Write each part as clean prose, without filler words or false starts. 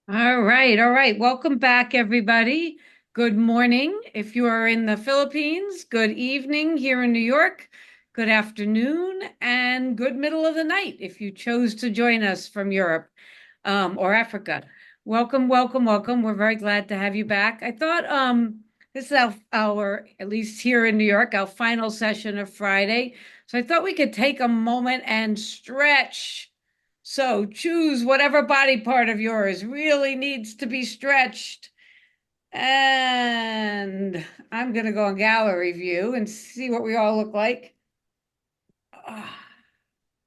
All right, all right. Welcome back, everybody. Good morning. If you are in the Philippines, good evening here in New York, good afternoon, and good middle of the night if you chose to join us from Europe or Africa. Welcome, welcome, welcome. We're very glad to have you back. I thought this is our, at least here in New York, our final session of Friday. So I thought we could take a moment and stretch. So choose whatever body part of yours really needs to be stretched. And I'm going to go on gallery view and see what we all look like. Ah,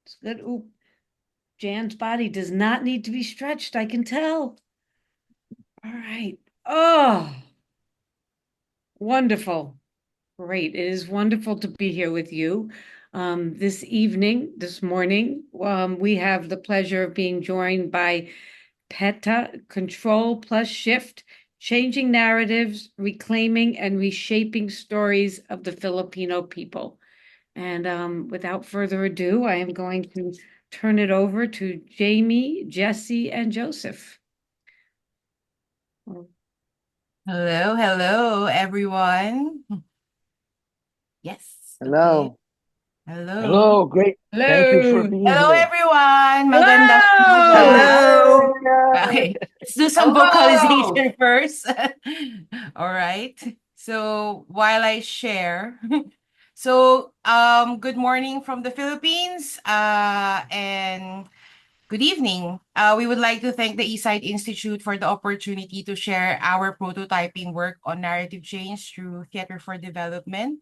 it's good. Ooh, Jan's body does not need to be stretched. I can tell. All right. Oh, wonderful. Great. It is wonderful to be here with you. This morning, we have the pleasure of being joined by PETA, Control plus Shift, Changing Narratives, Reclaiming and Reshaping Stories of the Filipino People. And without further ado, I am going to turn it over to J-mee, Jessie, and Joseph. Hello, everyone. Yes, okay. Hello. Hello. Hello. Great. Thank you for Hello. being Hello, here. everyone. Magandang Hello. umaga. Hello. Okay, let's do some Hello. vocalization first. All right. So while I share, good morning from the Philippines, and good evening. We would like to thank the Eastside Institute for the opportunity to share our prototyping work on narrative change through Theater for Development.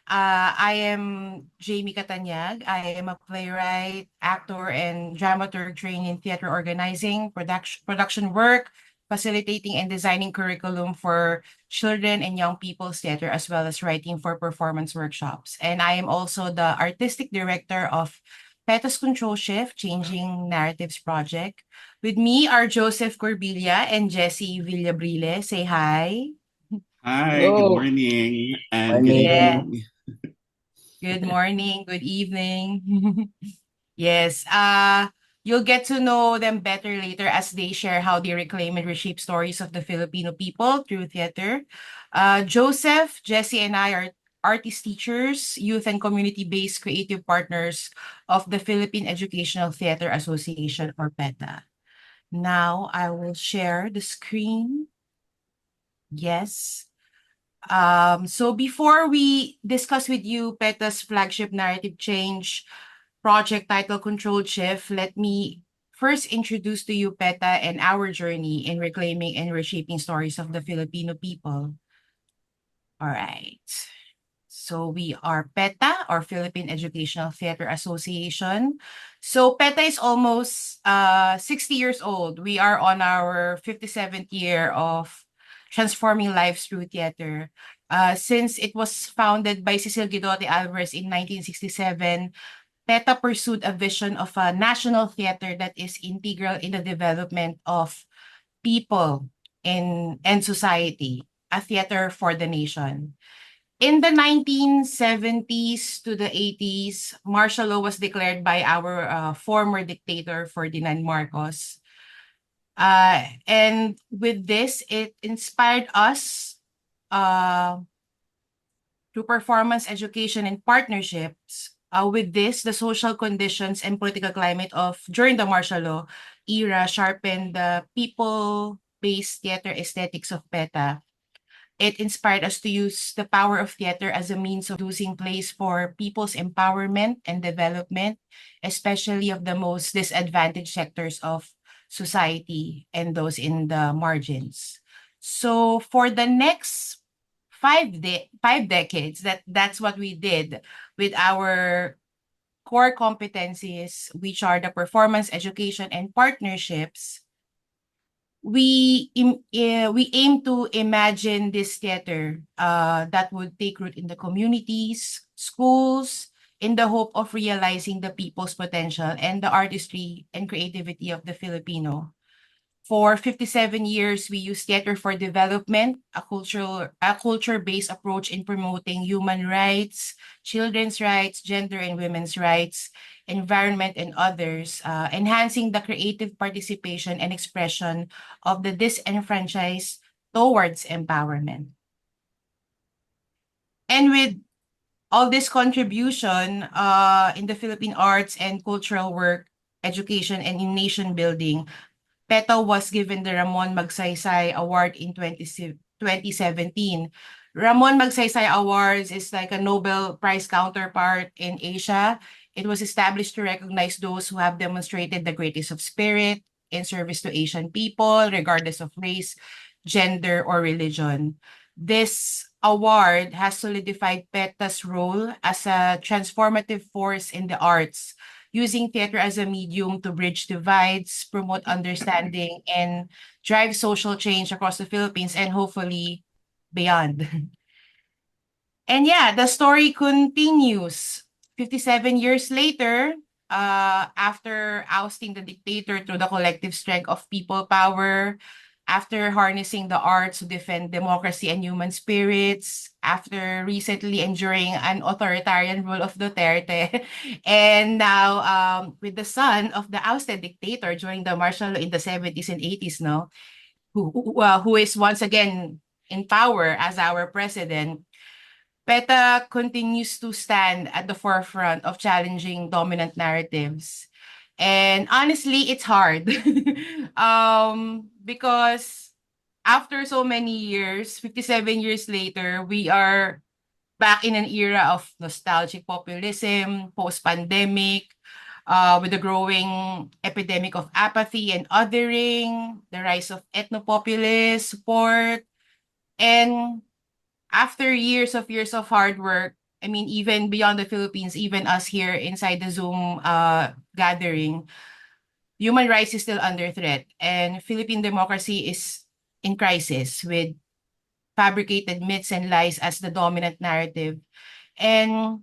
I am J-mee Katanyeg. I am a playwright, actor, and dramaturg trained in theater organizing, production work, facilitating and designing curriculum for children and young people's theater, as well as writing for performance workshops. And I am also the artistic director of PETA's Control Shift, Changing Narratives Project. With me are Joseph Curbilla and Jessie Villabrille. Say hi. Hi, good Hello. morning and good Yeah. Morning. evening. Good morning, good evening. Yes, you'll get to know them better later as they share how they reclaim and reshape stories of the Filipino people through theater. Joseph, Jessie, and I are artist teachers, youth and community-based creative partners of the Philippine Educational Theater Association, or PETA. Now I will share the screen. Yes. So before we discuss with you PETA's flagship narrative change project title Controlled Shift, let me first introduce to you PETA and our journey in reclaiming and reshaping stories of the Filipino people. All right. So we are PETA, or Philippine Educational Theater Association. So PETA is almost 60 years old. We are on our 57th year of transforming lives through theater. Since it was founded by Cecil Guidote Alvarez in 1967, PETA pursued a vision of a national theater that is integral in the development of people and society, a theater for the nation. In the 1970s to the 80s, martial law was declared by our former dictator, Ferdinand Marcos. And with this, it inspired us uh, through performance, education, and partnerships. With this, the social conditions and political climate of during the martial law era sharpened the people-based theater aesthetics of PETA. It inspired us to use the power of theater as a means of using plays for people's empowerment and development, especially of the most disadvantaged sectors of society and those in the margins. So for the next 5 decades, that's what we did with our core competencies, which are the performance, education, and partnerships. We aim to imagine this theater that would take root in the communities, schools, in the hope of realizing the people's potential and the artistry and creativity of the Filipino. For 57 years, we use theater for development, a culture-based approach in promoting human rights, children's rights, gender and women's rights, environment, and others, enhancing the creative participation and expression of the disenfranchised towards empowerment. And with all this contribution in the Philippine arts and cultural work, education, and in nation building, PETA was given the Ramon Magsaysay Award in 2017. Ramon Magsaysay Awards is like a Nobel Prize counterpart in Asia. It was established to recognize those who have demonstrated the greatest of spirit in service to Asian people, regardless of race, gender, or religion. This award has solidified PETA's role as a transformative force in the arts, using theater as a medium to bridge divides, promote understanding, and drive social change across the Philippines and hopefully beyond. And yeah, the story continues. 57 years later, after ousting the dictator through the collective strength of people power, after harnessing the arts to defend democracy and human spirits, after recently enduring an authoritarian rule of Duterte, and now with the son of the ousted dictator during the martial law in the 70s and 80s, no, who is once again in power as our president, PETA continues to stand at the forefront of challenging dominant narratives. And honestly, it's hard. Because after so many years, 57 years later, we are back in an era of nostalgic populism, post-pandemic, with the growing epidemic of apathy and othering, the rise of ethnopopulist support, and after years of hard work, I mean, even beyond the Philippines, even us here inside the Zoom gathering, human rights is still under threat, and Philippine democracy is in crisis with fabricated myths and lies as the dominant narrative. And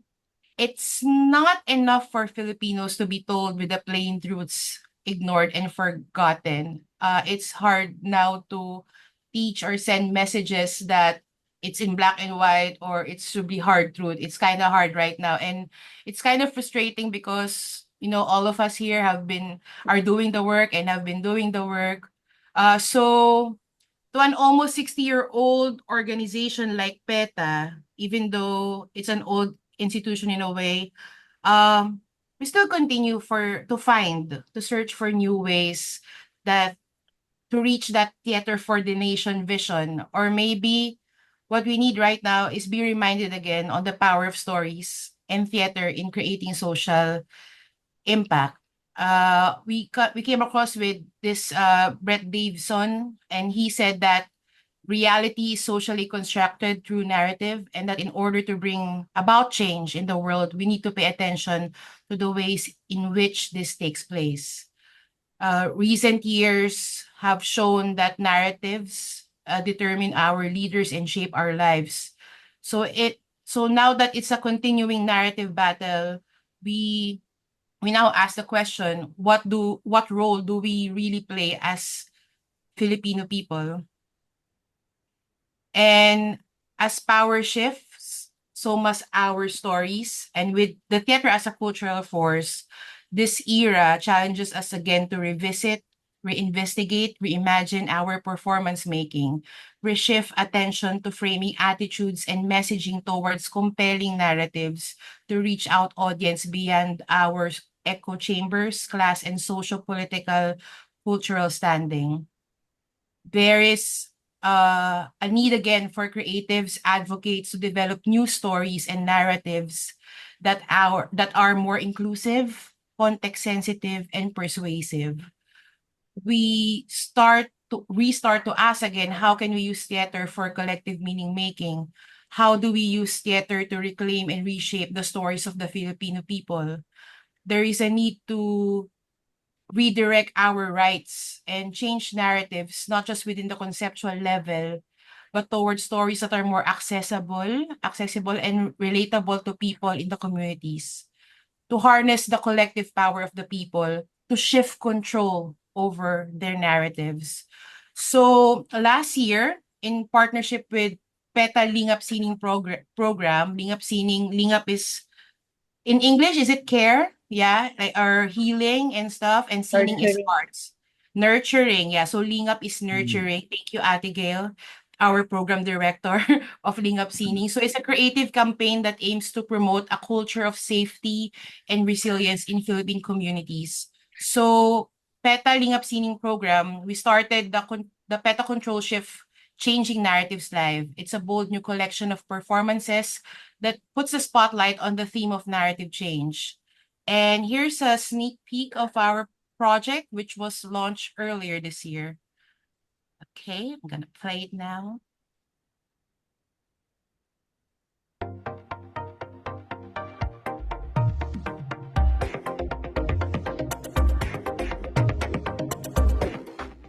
it's not enough for Filipinos to be told with the plain truths ignored and forgotten. It's hard now to teach or send messages that it's in black and white or it should be hard truth. It's kind of hard right now. And it's kind of frustrating because, you know, all of us here are doing the work and have been doing the work. So to an almost 60-year-old organization like PETA, even though it's an old institution in a way, we still continue to search for new ways that to reach that theater for the nation vision. Or maybe what we need right now is be reminded again on the power of stories and theater in creating social impact. We came across with this Brett Davison, and he said that reality is socially constructed through narrative, and that in order to bring about change in the world, we need to pay attention to the ways in which this takes place. Recent years have shown that narratives determine our leaders and shape our lives. So now that it's a continuing narrative battle, we now ask the question, what role do we really play as Filipino people? And as power shifts, so must our stories. And with the theater as a cultural force, this era challenges us again to revisit, reinvestigate, reimagine our performance making, reshift attention to framing attitudes and messaging towards compelling narratives to reach out audience beyond our echo chambers, class, and social-political cultural standing. There is a need again for creatives, advocates to develop new stories and narratives that are more inclusive, context sensitive, and persuasive. We restart to ask again, how can we use theater for collective meaning making? How do we use theater to reclaim and reshape the stories of the Filipino people? There is a need to redirect our rights and change narratives, not just within the conceptual level, but towards stories that are more accessible and relatable to people in the communities. To harness the collective power of the people, to shift control over their narratives. So last year, in partnership with PETA Lingap Sining program, Lingap is, in English, is it care? Yeah, like or healing and stuff, and sining is Nurturing. hearts. Nurturing, yeah. So Lingap is nurturing. Thank you, Ate Gail, our program director of Lingap Sining. So it's a creative campaign that aims to promote a culture of safety and resilience in Philippine communities. So PETA Lingap Sining program, we started the PETA Control Shift Changing Narratives Live. It's a bold new collection of performances that puts a spotlight on the theme of narrative change. And here's a sneak peek of our project, which was launched earlier this year. Okay, I'm gonna play it now.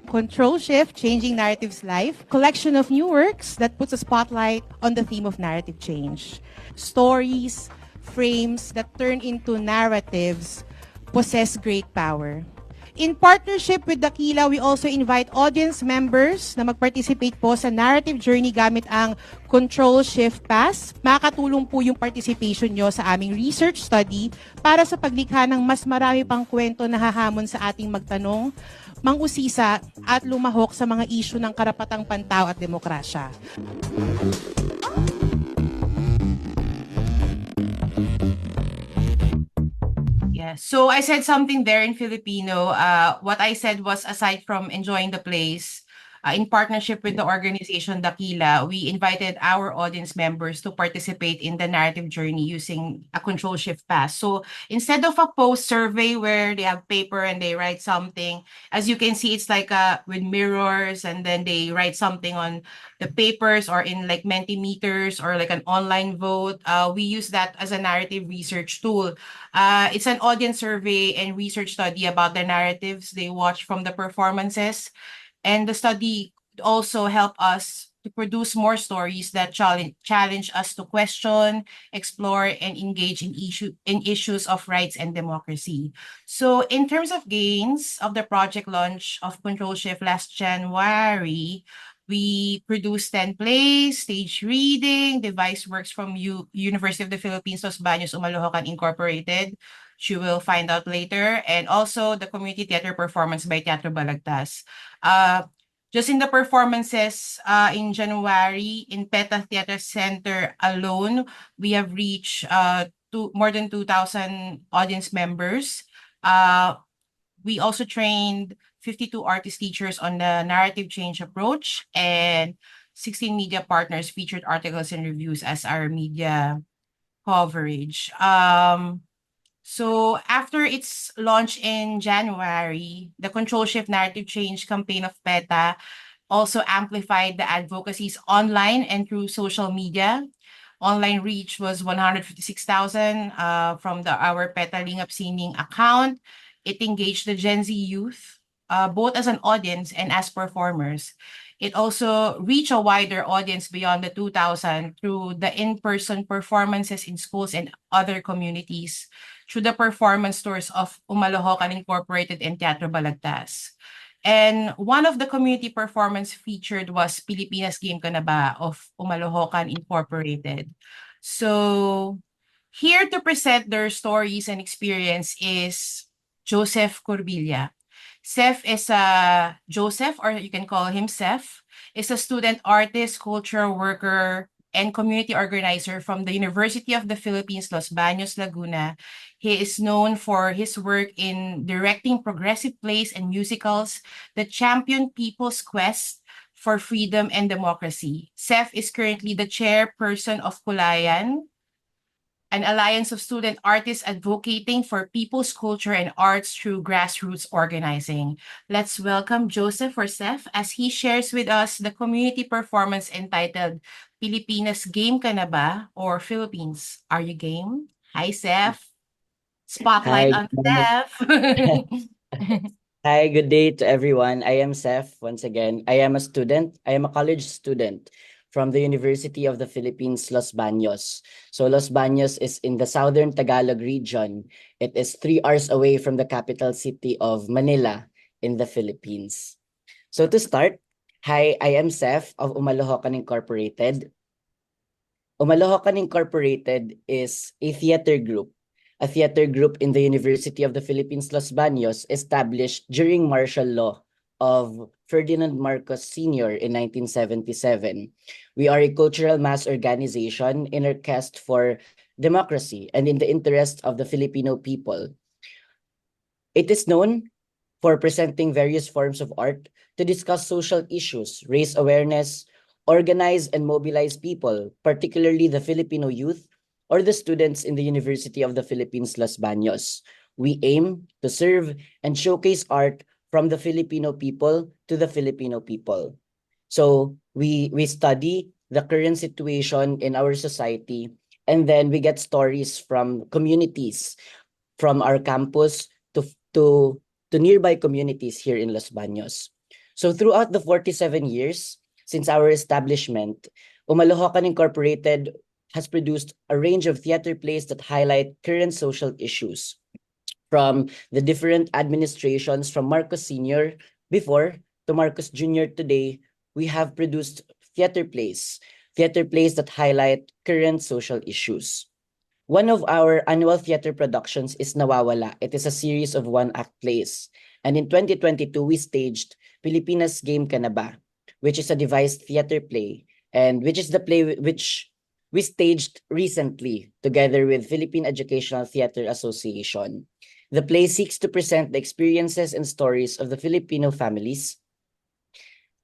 Control Shift, Changing Narratives Life, collection of new works that puts a spotlight on the theme of narrative change. Stories, frames that turn into narratives possess great power. In partnership with Dakila, we also invite audience members na mag-participate po sa narrative journey gamit ang Control Shift Pass. Makakatulong po yung participation nyo sa aming research study para sa paglikha ng mas marami pang kwento na hahamon sa ating magtanong, mangusisa at lumahok sa mga isyu ng karapatang pantao at demokrasya. Yeah, so I said something there in Filipino. What I said was, aside from enjoying the place, in partnership with the organization Dakila, we invited our audience members to participate in the narrative journey using a Control Shift Pass. So instead of a post survey where they have paper and they write something, as you can see, it's like with mirrors, and then they write something on the papers or in like Mentimeters or like an online vote. We use that as a narrative research tool. It's an audience survey and research study about the narratives they watch from the performances. And the study also helped us to produce more stories that challenge us to question, explore, and engage in issues of rights and democracy. So in terms of gains of the project launch of Control Shift last January, we produced 10 plays, stage reading, device works from University of the Philippines, Los Baños, Umalohocan Incorporated. She will find out later. And also the community theater performance by Teatro Balagtas. Just in the performances in January, in PETA Theater Center alone, we have reached more than 2,000 audience members. We also trained 52 artist teachers on the narrative change approach, and 16 media partners featured articles and reviews as our media coverage. So after its launch in January, the Control Shift Narrative Change campaign of PETA also amplified the advocacies online and through social media. Online reach was 156,000 from our PETA Lingap Sining account. It engaged the Gen Z youth, both as an audience and as performers. It also reached a wider audience beyond the 2,000 through the in-person performances in schools and other communities, through the performance tours of Umalohocan Incorporated and Teatro Balagtas. And one of the community performance featured was Pilipinas Game Ka Na Ba of Umalohocan Incorporated. So here to present their stories and experience is Joseph Curbilla. Joseph, or you can call him Seth, is a student artist, cultural worker, and community organizer from the University of the Philippines, Los Baños, Laguna. He is known for his work in directing progressive plays and musicals that champion people's quest for freedom and democracy. Seth is currently the chairperson of Kulayan, an alliance of student artists advocating for people's culture and arts through grassroots organizing. Let's welcome Joseph or Seth as he shares with us the community performance entitled Pilipinas Game Ka Na Ba, or Philippines, Are You Game? Hi, Seth. Spotlight Hi, on Seth. hi, good day to everyone. I am Seth once again. I am a student. I am a college student from the University of the Philippines, Los Baños. So Los Baños is in the southern Tagalog region. It is 3 hours away from the capital city of Manila. in the Philippines. So to start, hi, I am Seth of Umalohokan Incorporated. Umalohokan Incorporated is a theater group in the University of the Philippines, Los Baños, established during martial law of Ferdinand Marcos Sr. in 1977. We are a cultural mass organization in our quest for democracy and in the interest of the Filipino people. It is known for presenting various forms of art to discuss social issues, raise awareness, organize and mobilize people, particularly the Filipino youth or the students in the University of the Philippines, Los Baños. We aim to serve and showcase art from the Filipino people to the Filipino people. So we study the current situation in our society, and then we get stories from communities, from our campus to nearby communities here in Los Baños. So throughout the 47 years since our establishment, Umalohokan Incorporated has produced a range of theater plays that highlight current social issues. From the different administrations from Marcos Sr. before to Marcos Jr. today, we have produced theater plays that highlight current social issues. One of our annual theater productions is Nawawala. It is a series of one-act plays. And in 2022, we staged Pilipinas Game Ka Na Ba, which is a devised theater play, and which is the play which we staged recently together with Philippine Educational Theater Association. The play seeks to present the experiences and stories of the Filipino families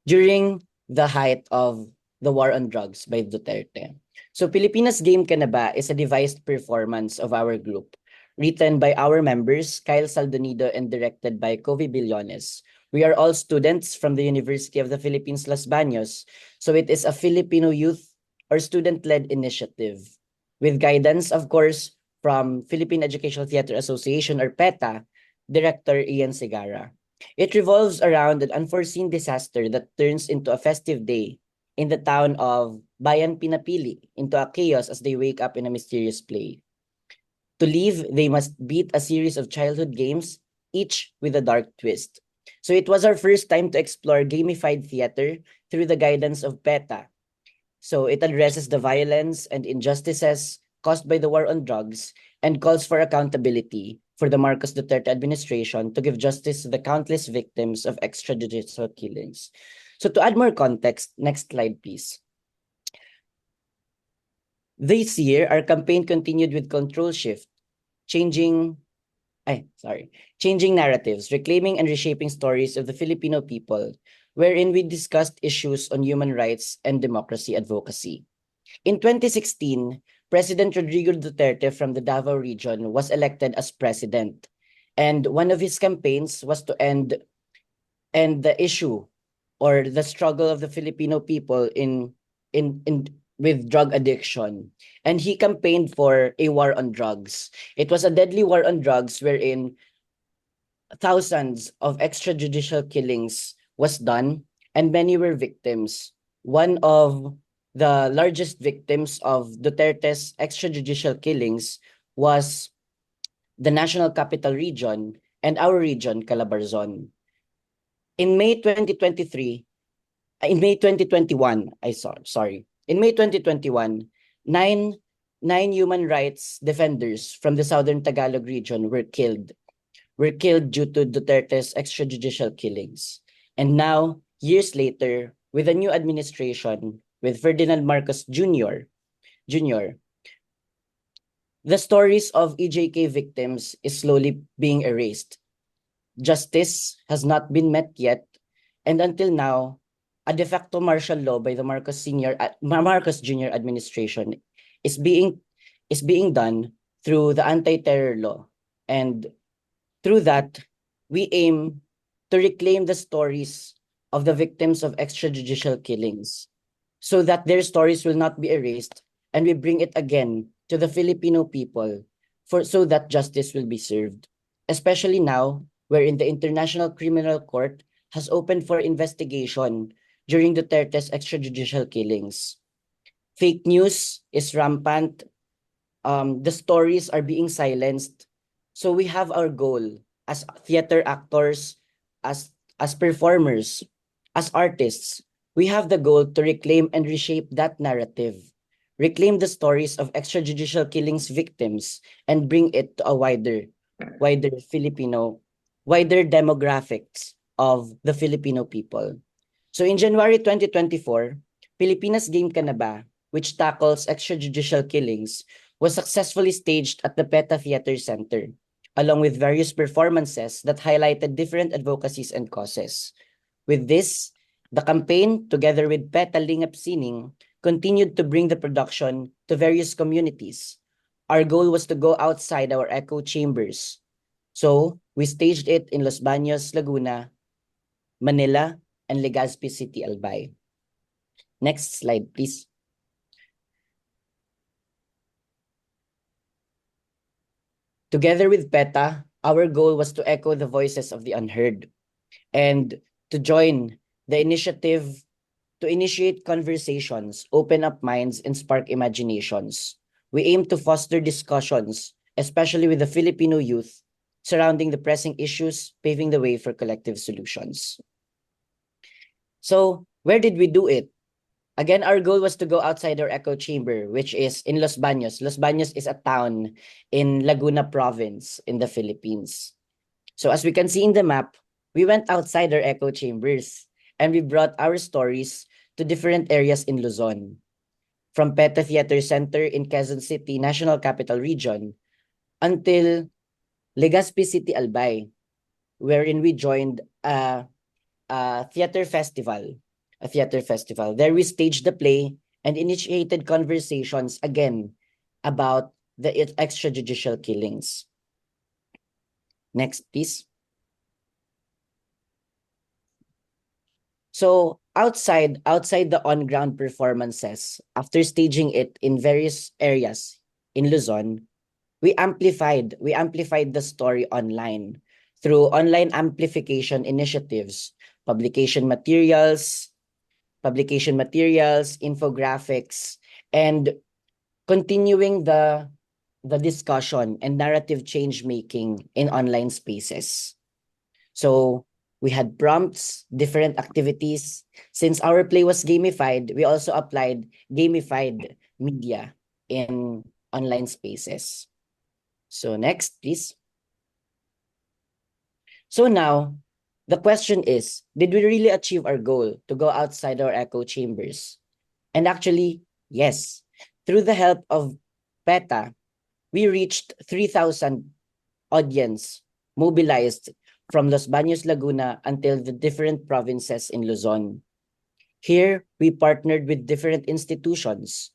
during the height of the war on drugs by Duterte. So Pilipinas Game Ka Na Ba is a devised performance of our group, written by our members, Kyle Saldonido, and directed by Kobe Billones. We are all students from the University of the Philippines, Los Baños, so it is a Filipino youth or student-led initiative, with guidance, of course, from Philippine Educational Theater Association, or PETA, Director Ian Segarra. It revolves around an unforeseen disaster that turns into a festive day in the town of Bayan Pinapili into a chaos as they wake up in a mysterious play. To live, they must beat a series of childhood games, each with a dark twist. So it was our first time to explore gamified theater through the guidance of PETA. So it addresses the violence and injustices caused by the war on drugs and calls for accountability for the Marcos Duterte administration to give justice to the countless victims of extrajudicial killings. So to add more context, next slide, please. This year, our campaign continued with Control Shift, changing narratives, reclaiming and reshaping stories of the Filipino people, wherein we discussed issues on human rights and democracy advocacy. In 2016, President Rodrigo Duterte from the Davao region was elected as president, and one of his campaigns was to end the issue or the struggle of the Filipino people in with drug addiction. And he campaigned for a war on drugs. It was a deadly war on drugs wherein thousands of extrajudicial killings was done and many were victims. One of the largest victims of Duterte's extrajudicial killings was the National Capital Region and our region, Calabarzon. In May 2021, nine human rights defenders from the Southern Tagalog region were killed due to Duterte's extrajudicial killings. And now, years later, with a new administration, with Ferdinand Marcos Jr., the stories of EJK victims is slowly being erased. Justice has not been met yet, and until now, a de facto martial law by the Marcos Jr. administration is being done through the anti-terror law. And through that, we aim to reclaim the stories of the victims of extrajudicial killings so that their stories will not be erased, and we bring it again to the Filipino people so that justice will be served, especially now wherein the International Criminal Court has opened for investigation during Duterte's extrajudicial killings. Fake news is rampant. The stories are being silenced. So we have our goal as theater actors, as performers, as artists, we have the goal to reclaim and reshape that narrative, reclaim the stories of extrajudicial killings victims, and bring it to a wider demographics of the Filipino people. So in January 2024, Pilipinas Game Ka Na Ba, which tackles extrajudicial killings, was successfully staged at the PETA Theater Center, along with various performances that highlighted different advocacies and causes. With this, the campaign, together with PETA Lingap Sining, continued to bring the production to various communities. Our goal was to go outside our echo chambers. So, we staged it in Los Baños, Laguna, Manila, and Legazpi City, Albay. Next slide, please. Together with PETA, our goal was to echo the voices of the unheard and to join the initiative to initiate conversations, open up minds, and spark imaginations. We aim to foster discussions, especially with the Filipino youth, surrounding the pressing issues, paving the way for collective solutions. So, where did we do it? Again, our goal was to go outside our echo chamber, which is in Los Baños. Los Baños is a town in Laguna province in the Philippines. So as we can see in the map, we went outside our echo chambers and we brought our stories to different areas in Luzon. From PETA Theater Center in Quezon City, National Capital Region, until Legazpi City, Albay, wherein we joined a theater festival. There we staged the play and initiated conversations again about the extrajudicial killings. Next, please. So outside the on-ground performances, after staging it in various areas in Luzon, we amplified the story online through online amplification initiatives, publication materials, infographics, and continuing the discussion and narrative change making in online spaces. So we had prompts, different activities. Since our play was gamified, we also applied gamified media in online spaces. So next, please. So now, the question is, did we really achieve our goal to go outside our echo chambers? And actually, yes. Through the help of PETA, we reached 3,000 audience mobilized from Los Baños, Laguna until the different provinces in Luzon. Here, we partnered with different institutions,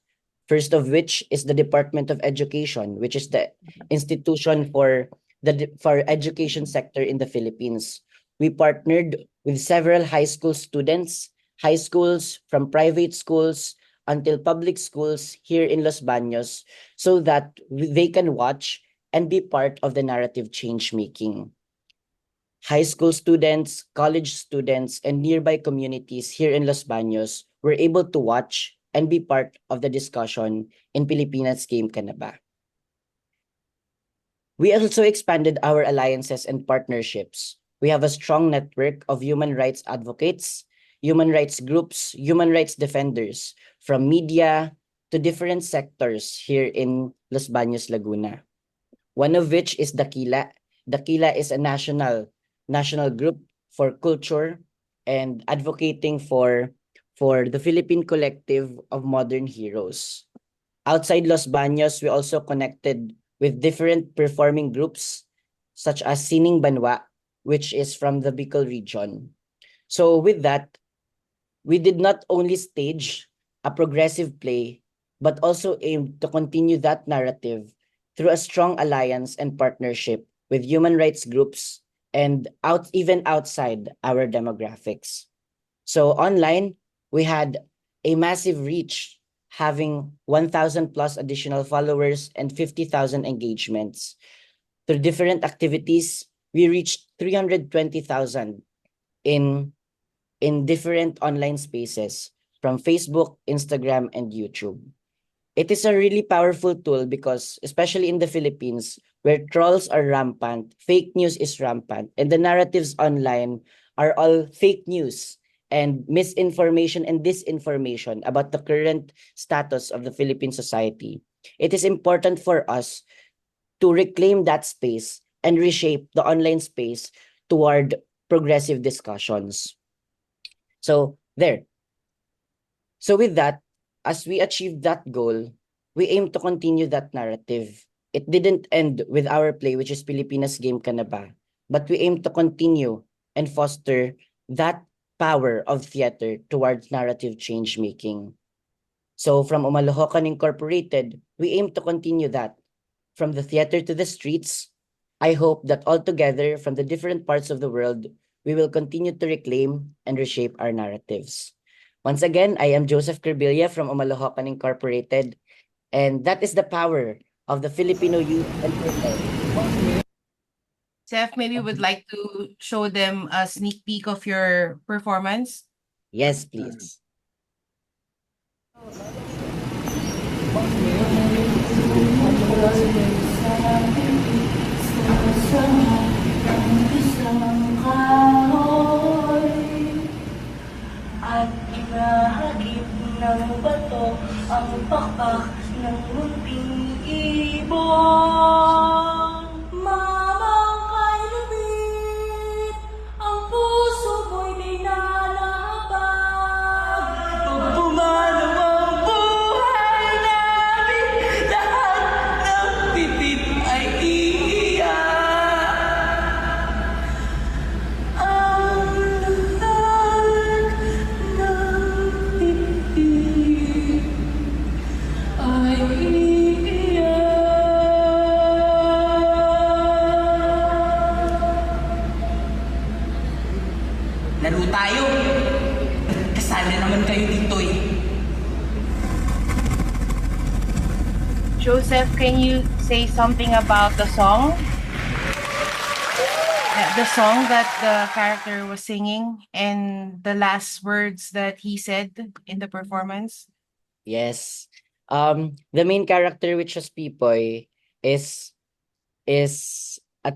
first of which is the Department of Education, which is the institution for education sector in the Philippines. We partnered with several high school students, high schools from private schools until public schools here in Los Baños, so that they can watch and be part of the narrative change making. High school students, college students, and nearby communities here in Los Baños were able to watch and be part of the discussion in Pilipinas Game Ka Na Ba. We also expanded our alliances and partnerships. We have a strong network of human rights advocates, human rights groups, human rights defenders, from media to different sectors here in Los Baños, Laguna. One of which is Dakila. Dakila is a national group for culture and advocating for the Philippine collective of modern heroes. Outside Los Baños, we also connected with different performing groups such as Sining Banwa, which is from the Bicol region. So with that, we did not only stage a progressive play, but also aimed to continue that narrative through a strong alliance and partnership with human rights groups and even outside our demographics. So online, we had a massive reach, having 1,000 plus additional followers and 50,000 engagements. Through different activities, we reached 320,000 in different online spaces from Facebook, Instagram, and YouTube. It is a really powerful tool because, especially in the Philippines, where trolls are rampant, fake news is rampant, and the narratives online are all fake news and misinformation and disinformation about the current status of the Philippine society. It is important for us to reclaim that space and reshape the online space toward progressive discussions. So there. So with that, as we achieve that goal, we aim to continue that narrative. It didn't end with our play, which is Pilipinas Game Ka Na Ba? But we aim to continue and foster that power of theater towards narrative change making. So from Umalohokan Incorporated, we aim to continue that. From the theater to the streets, I hope that all together from the different parts of the world, we will continue to reclaim and reshape our narratives. Once again, I am Joseph Curbilla from Umalohokan Incorporated, and that is the power of the Filipino youth and people. Seth, maybe would like to show them a sneak peek of your performance. Yes, please. At inahagip ng bato ang pakpak ng munting ibon. Mamang kay lumit, ang puso mo'y ninanabag. Pag pumanaw ang buhay namin, lahat ng pipit ay iiyak. Ang lahat ng pipit ay iiyak. Laro tayo. Kasali naman kayo dito eh. Joseph, can you say something about the song? The song that the character was singing and the last words that he said in the performance? Yes. The main character, which was Pipoy, is a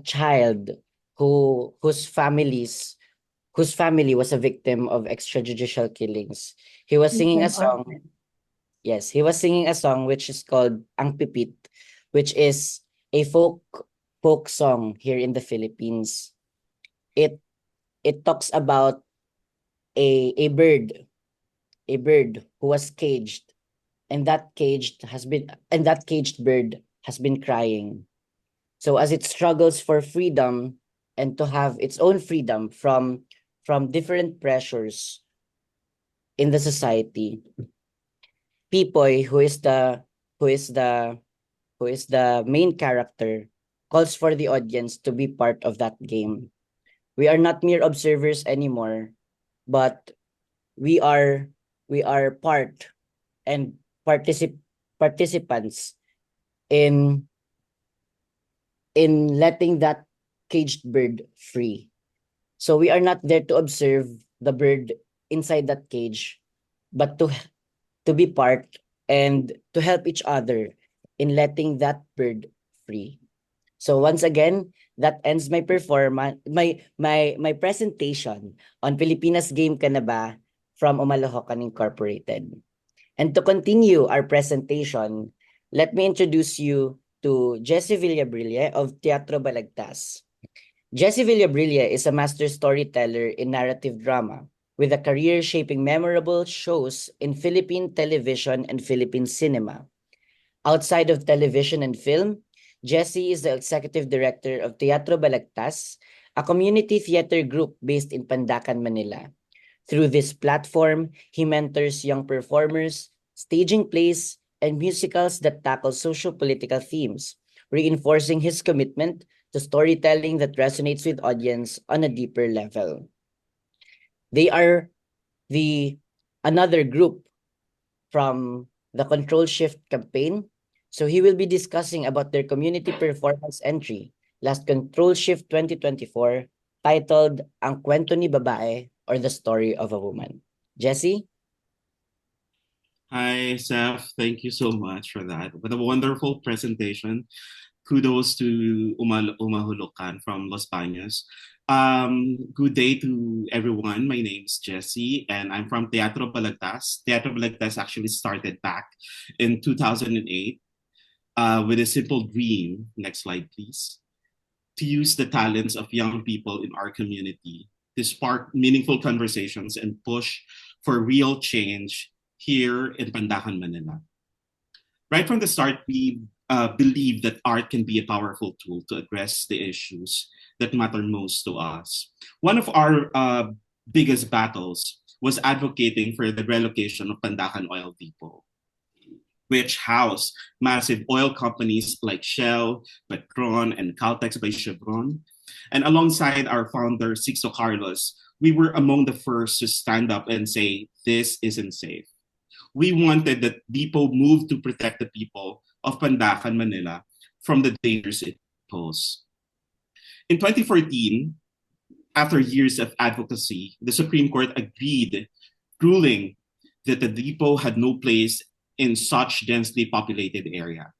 child whose family was a victim of extrajudicial killings. He was singing a song. Yes, he was singing a song which is called Ang Pipit, which is a folk song here in the Philippines. It talks about a bird who was caged, and that caged bird has been crying. So as it struggles for freedom and to have its own freedom from different pressures in the society, Pipoy, who is the main character, calls for the audience to be part of that game. We are not mere observers anymore, but we are part and participants in letting that caged bird free. So we are not there to observe the bird inside that cage, but to be part and to help each other in letting that bird free. So once again, that ends my performance, my presentation on Pilipinas Game Ka Na Ba from Umalohokan Incorporated. And to continue our presentation, let me introduce you to Jessie Villabrille of Teatro Balagtas. Jessie Villabrille is a master storyteller in narrative drama with a career shaping memorable shows in Philippine television and Philippine cinema. Outside of television and film, Jessie is the executive director of Teatro Balagtas, a community theater group based in Pandacan, Manila. Through this platform, he mentors young performers, staging plays, and musicals that tackle socio-political themes, reinforcing his commitment to storytelling that resonates with audience on a deeper level. They are another group from the Control Shift campaign. So he will be discussing about their community performance entry, last Control Shift 2024, titled Ang Kwento ni Babae or the Story of a Woman. Jessie? Hi, Seth. Thank you so much for that. What a wonderful presentation. Kudos to Umahulukan from Los Baños. Good day to everyone. My name is Jessie, and I'm from Teatro Balagtas. Teatro Balagtas actually started back in 2008 with a simple dream. Next slide, please. To use the talents of young people in our community to spark meaningful conversations and push for real change here in Pandacan, Manila. Right from the start, we believe that art can be a powerful tool to address the issues that matter most to us. One of our biggest battles was advocating for the relocation of Pandacan Oil Depot, which housed massive oil companies like Shell, Petron, and Caltex by Chevron. And alongside our founder, Sixto Carlos, we were among the first to stand up and say, this isn't safe. We wanted that Depot move to protect the people of Pandacan, Manila from the dangers it posed. In 2014, after years of advocacy, the Supreme Court agreed, ruling that the depot had no place in such densely populated area.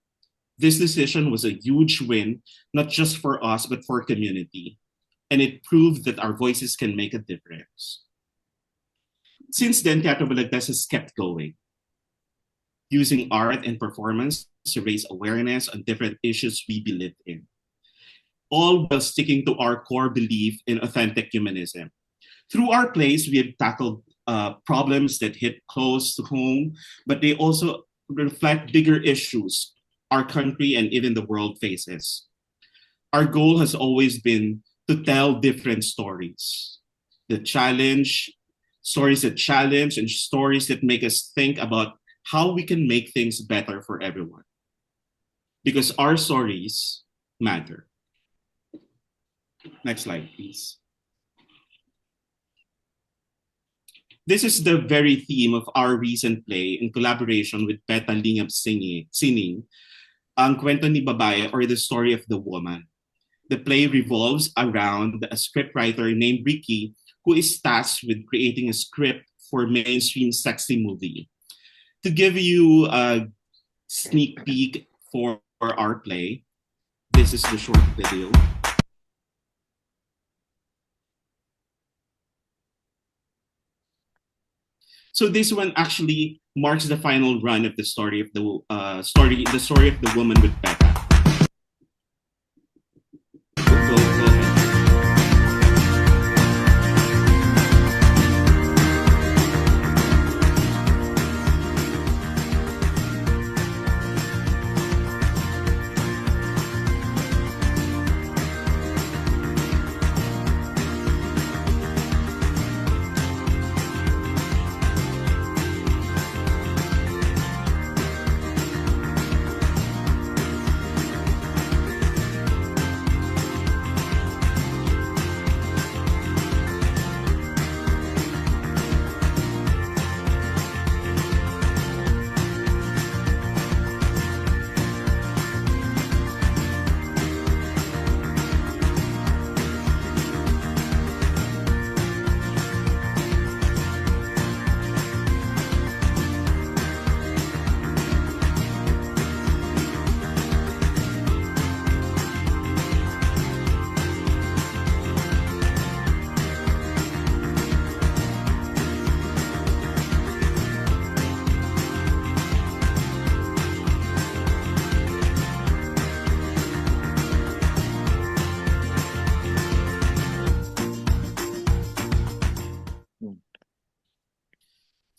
This decision was a huge win, not just for us, but for community. And it proved that our voices can make a difference. Since then, Teatro Balagtas has kept going, using art and performance to raise awareness on different issues we believe in, all while sticking to our core belief in authentic humanism. Through our plays, we have tackled problems that hit close to home, but they also reflect bigger issues our country and even the world faces. Our goal has always been to tell different stories, stories that challenge, and stories that make us think about how we can make things better for everyone. Because our stories matter. Next slide, please. This is the very theme of our recent play in collaboration with PETA Lingap Sining, Ang Kwento ni Babae, or The Story of the Woman. The play revolves around a scriptwriter named Ricky, who is tasked with creating a script for mainstream sexy movie. To give you a sneak peek for our play, this is the short video. So this one actually marks the final run of the story of the woman with PETA. Go ahead.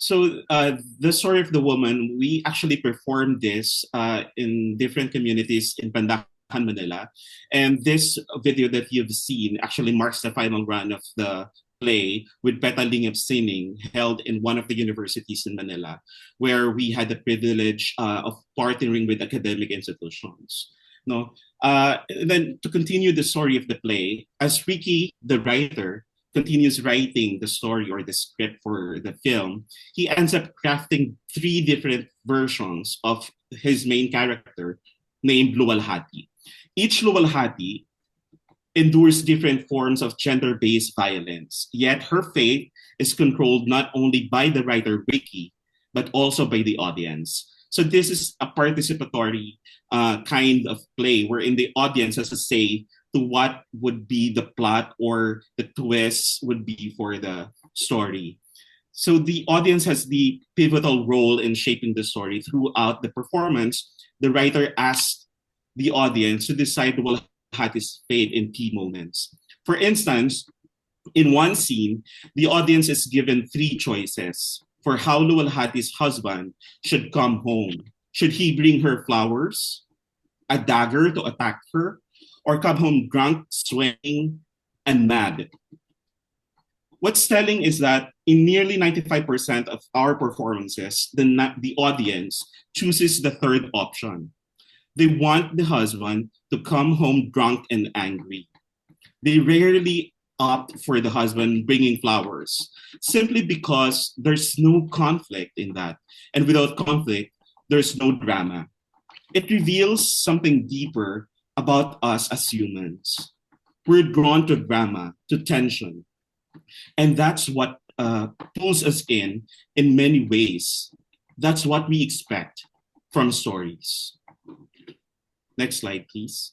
So the story of the woman, we actually performed this in different communities in Pandacan, Manila. And this video that you've seen actually marks the final run of the play with PETA Lingap Sining held in one of the universities in Manila, where we had the privilege of partnering with academic institutions. No, then to continue the story of the play, as Ricky, the writer, continues writing the story or the script for the film, he ends up crafting 3 different versions of his main character named Luwalhati. Each Luwalhati endures different forms of gender-based violence, yet her fate is controlled not only by the writer Ricky, but also by the audience. So this is a participatory kind of play wherein the audience has a say to what would be the plot or the twist would be for the story. So the audience has the pivotal role in shaping the story. Throughout the performance, the writer asks the audience to decide who will have his fate in key moments. For instance, in one scene, the audience is given three choices for how Luwalhati's husband should come home. Should he bring her flowers, a dagger to attack her, or come home drunk, swaying, and mad? What's telling is that in nearly 95% of our performances, the audience chooses the third option. They want the husband to come home drunk and angry. They rarely opt for the husband bringing flowers, simply because there's no conflict in that. And without conflict, there's no drama. It reveals something deeper about us as humans. We're drawn to drama, to tension. And that's what pulls us in many ways. That's what we expect from stories. Next slide, please.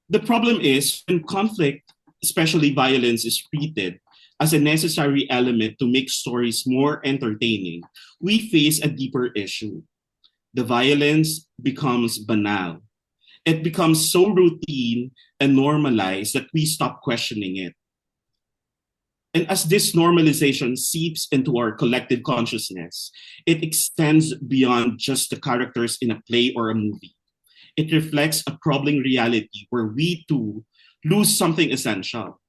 The problem is when conflict, especially violence, is treated as a necessary element to make stories more entertaining, we face a deeper issue. The violence becomes banal. It becomes so routine and normalized that we stop questioning it. And as this normalization seeps into our collective consciousness, it extends beyond just the characters in a play or a movie. It reflects a troubling reality where we too lose something essential.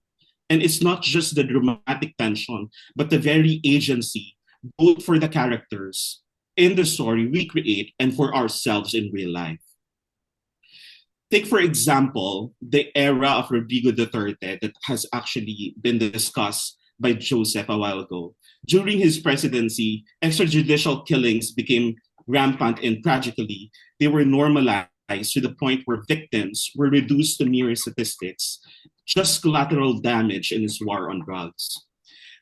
And it's not just the dramatic tension, but the very agency, both for the characters in the story we create and for ourselves in real life. Take, for example, the era of Rodrigo Duterte that has actually been discussed by Joseph a while ago. During his presidency, extrajudicial killings became rampant, and tragically, they were normalized to the point where victims were reduced to mere statistics, just collateral damage in his war on drugs.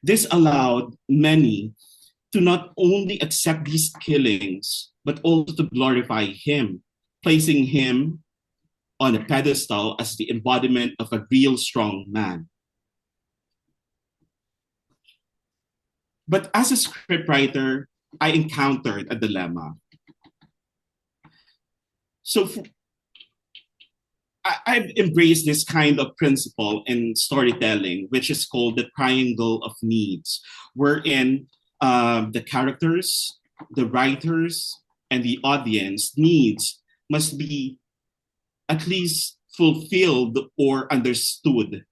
This allowed many to not only accept these killings, but also to glorify him, placing him on a pedestal as the embodiment of a real strong man. But as a scriptwriter, I encountered a dilemma. So I've embraced this kind of principle in storytelling, which is called the triangle of needs, wherein the characters, the writers, and the audience needs must be at least fulfilled or understood.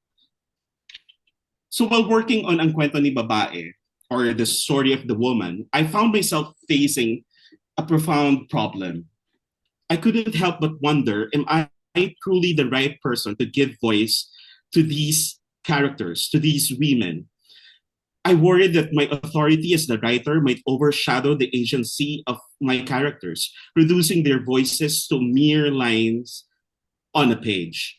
So while working on Ang Kwento ni Babae, or the story of the woman, I found myself facing a profound problem. I couldn't help but wonder, am I truly the right person to give voice to these characters, to these women? I worried that my authority as the writer might overshadow the agency of my characters, reducing their voices to mere lines on a page.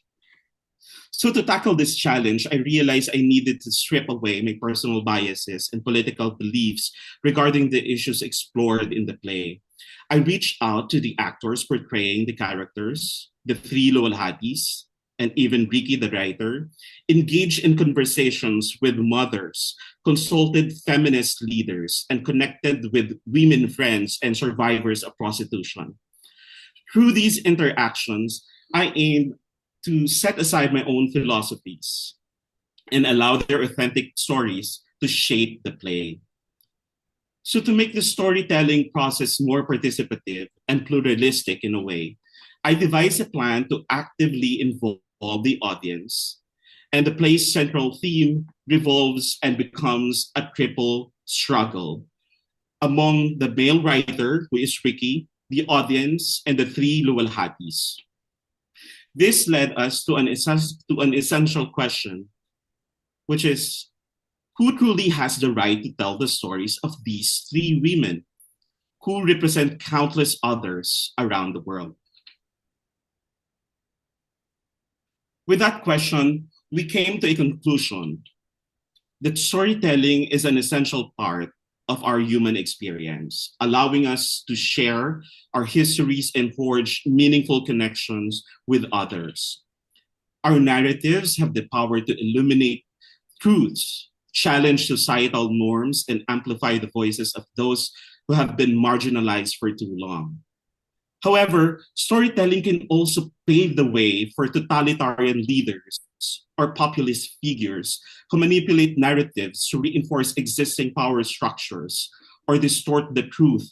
So to tackle this challenge, I realized I needed to strip away my personal biases and political beliefs regarding the issues explored in the play. I reached out to the actors portraying the characters, the three Luwalhatis, and even Ricky the writer, engaged in conversations with mothers, consulted feminist leaders, and connected with women friends and survivors of prostitution. Through these interactions, I aimed to set aside my own philosophies and allow their authentic stories to shape the play. So to make the storytelling process more participative and pluralistic in a way, I devised a plan to actively involve the audience, and the play's central theme revolves and becomes a triple struggle among the male writer, who is Ricky, the audience, and the three Luwalhatis. This led us to an essential question, which is, who truly has the right to tell the stories of these three women who represent countless others around the world? With that question, we came to a conclusion. that storytelling is an essential part of our human experience, allowing us to share our histories and forge meaningful connections with others. Our narratives have the power to illuminate truths, challenge societal norms, and amplify the voices of those who have been marginalized for too long. However, storytelling can also pave the way for totalitarian leaders or populist figures who manipulate narratives to reinforce existing power structures or distort the truth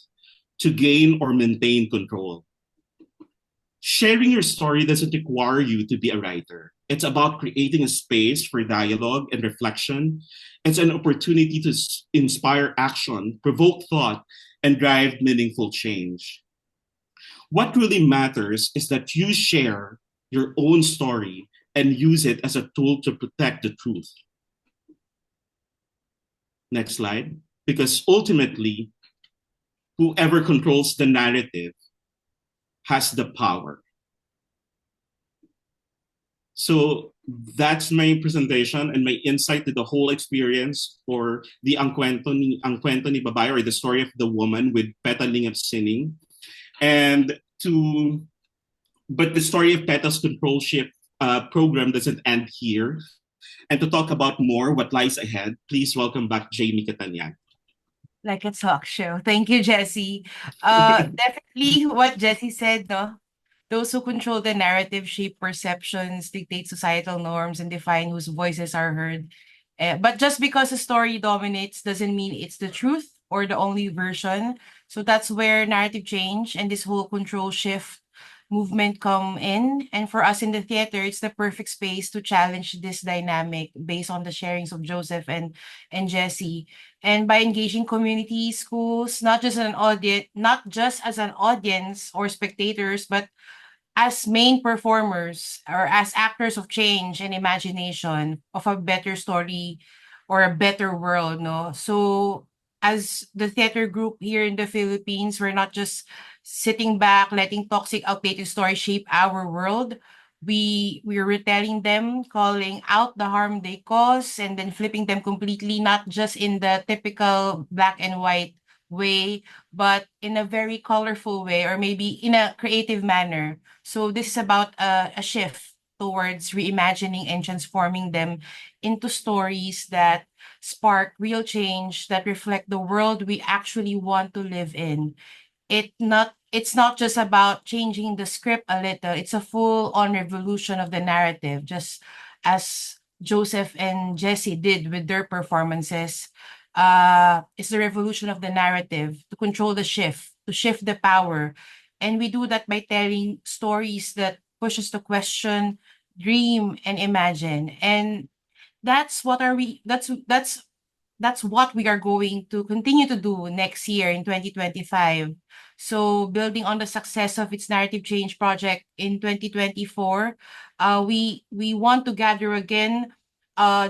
to gain or maintain control. Sharing your story doesn't require you to be a writer. It's about creating a space for dialogue and reflection. It's an opportunity to inspire action, provoke thought, and drive meaningful change. What really matters is that you share your own story and use it as a tool to protect the truth. Next slide. Because ultimately, whoever controls the narrative has the power. So that's my presentation and my insight to the whole experience for the Ang Kwento ni Babae, or the story of the woman with petaling of sinning. But the story of PETA's control shift program doesn't end here. And to talk about more what lies ahead, please welcome back J-mee Katanyeg. Like a talk show. Thank you, Jessie. Definitely what Jessie said, no? Those who control the narrative shape perceptions, dictate societal norms, and define whose voices are heard. But just because a story dominates doesn't mean it's the truth or the only version. So that's where narrative change and this whole control shift movement come in. And for us in the theater, it's the perfect space to challenge this dynamic based on the sharings of Joseph and Jessie. And by engaging community, schools, not just as an audience or spectators, but as main performers or as actors of change and imagination of a better story or a better world, no? So as the theater group here in the Philippines, we're not just sitting back, letting toxic, outdated stories shape our world. We're retelling them, calling out the harm they cause, and then flipping them completely, not just in the typical black and white way, but in a very colorful way, or maybe in a creative manner. So this is about a shift towards reimagining and transforming them into stories that spark real change, that reflect the world we actually want to live in. It's not just about changing the script a little, it's a full-on revolution of the narrative, just as Joseph and Jessie did with their performances. It's the revolution of the narrative to control the shift, to shift the power. And we do that by telling stories that push us to question, dream, and imagine. And that's what are we that's what we are going to continue to do next year in 2025. So building on the success of its narrative change project in 2024, we want to gather again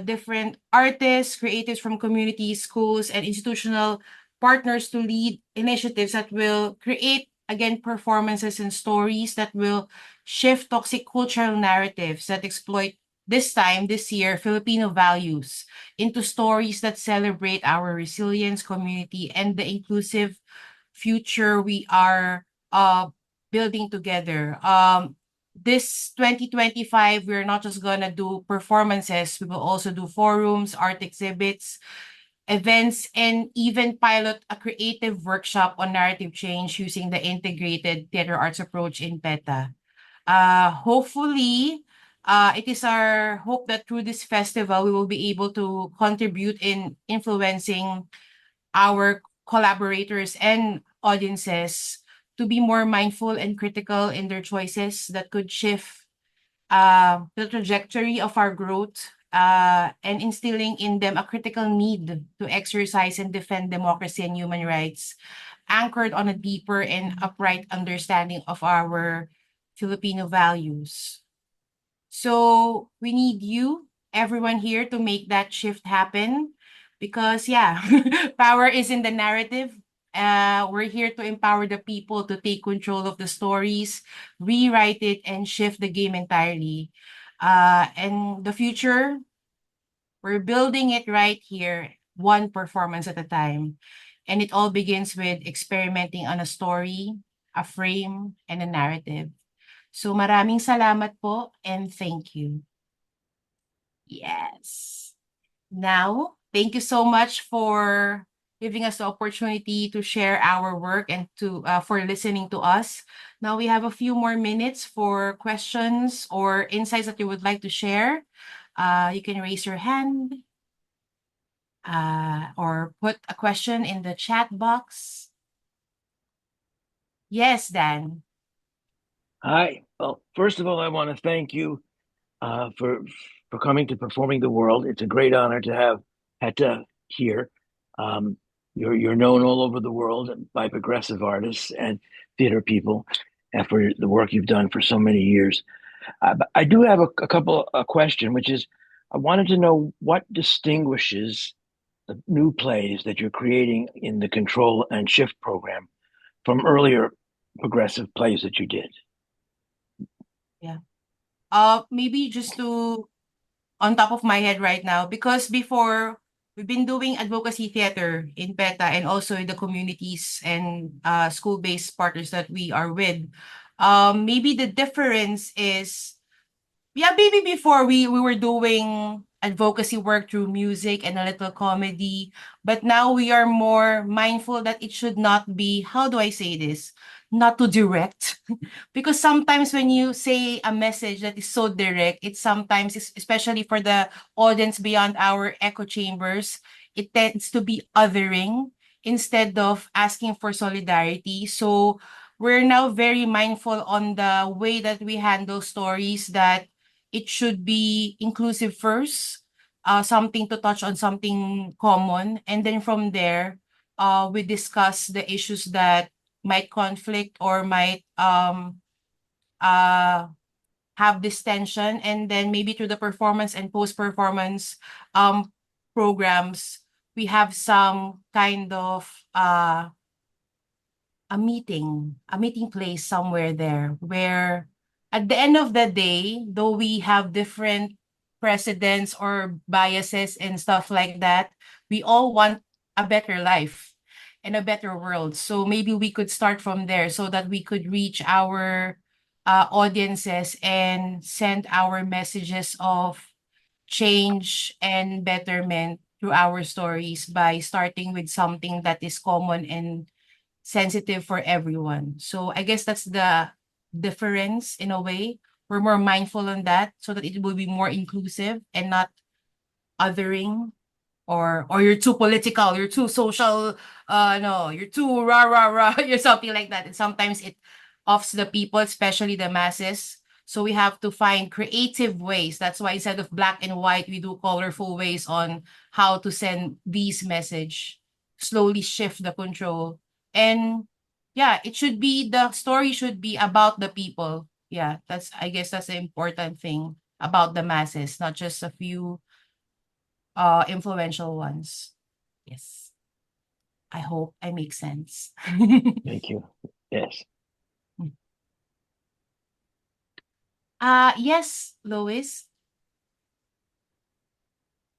different artists, creatives from communities, schools, and institutional partners to lead initiatives that will create again performances and stories that will shift toxic cultural narratives that exploit this year, Filipino values into stories that celebrate our resilience, community, and the inclusive future we are building together. This 2025, we're not just gonna do performances, we will also do forums, art exhibits, events, and even pilot a creative workshop on narrative change using the integrated theater arts approach in PETA. Hopefully, it is our hope that through this festival, we will be able to contribute in influencing our collaborators and audiences to be more mindful and critical in their choices that could shift the trajectory of our growth, and instilling in them a critical need to exercise and defend democracy and human rights, anchored on a deeper and upright understanding of our Filipino values. So we need you, everyone here, to make that shift happen because, yeah, power is in the narrative. We're here to empower the people to take control of the stories, rewrite it, and shift the game entirely. And the future, We're building it right here, one performance at a time. And it all begins with experimenting on a story, a frame, and a narrative. So maraming salamat po and thank you. Yes. Now, thank you so much for giving us the opportunity to share our work and to for listening to us. Now we have a few more minutes for questions or insights that you would like to share. You can raise your hand or put a question in the chat box. Yes, Dan. Hi. Well, first of all, I want to thank you for coming to Performing the World. It's a great honor to have PETA here. You're known all over the world by progressive artists and theater people, and for the work you've done for so many years. I do have a question, which is, I wanted to know what distinguishes the new plays that you're creating in the Control and Shift program from earlier progressive plays that you did. Yeah. Maybe just to on top of my head right now, because before we've been doing advocacy theater in PETA and also in the communities and school-based partners that we are with. Maybe the difference is, yeah, maybe before we were doing advocacy work through music and a little comedy, but now we are more mindful that it should not be, how do I say this? Not too direct. Because sometimes when you say a message that is so direct, it sometimes, especially for the audience beyond our echo chambers, it tends to be othering instead of asking for solidarity. So we're now very mindful on the way that we handle stories, that it should be inclusive first, something to touch on something common. And then from there, we discuss the issues that might conflict or might have this tension. And then maybe through the performance and post-performance programs, we have some kind of a meeting place somewhere there, where at the end of the day, though we have different precedents or biases and stuff like that, we all want a better life and a better world. So maybe we could start from there so that we could reach our audiences and send our messages of change and betterment through our stories by starting with something that is common and sensitive for everyone. So I guess that's the difference in a way. We're more mindful on that so that it will be more inclusive and not othering, or you're too political, you're too social, no, you're too rah rah rah, you're something like that. And sometimes it offs the people, especially the masses. So we have to find creative ways. That's why instead of black and white, we do colorful ways on how to send these message, slowly shift the control. And yeah, it should be, the story should be about the people. Yeah, I guess that's the important thing, about the masses, not just a few influential ones. Yes. I hope I make sense. Thank you. Yes. Yes, Lois.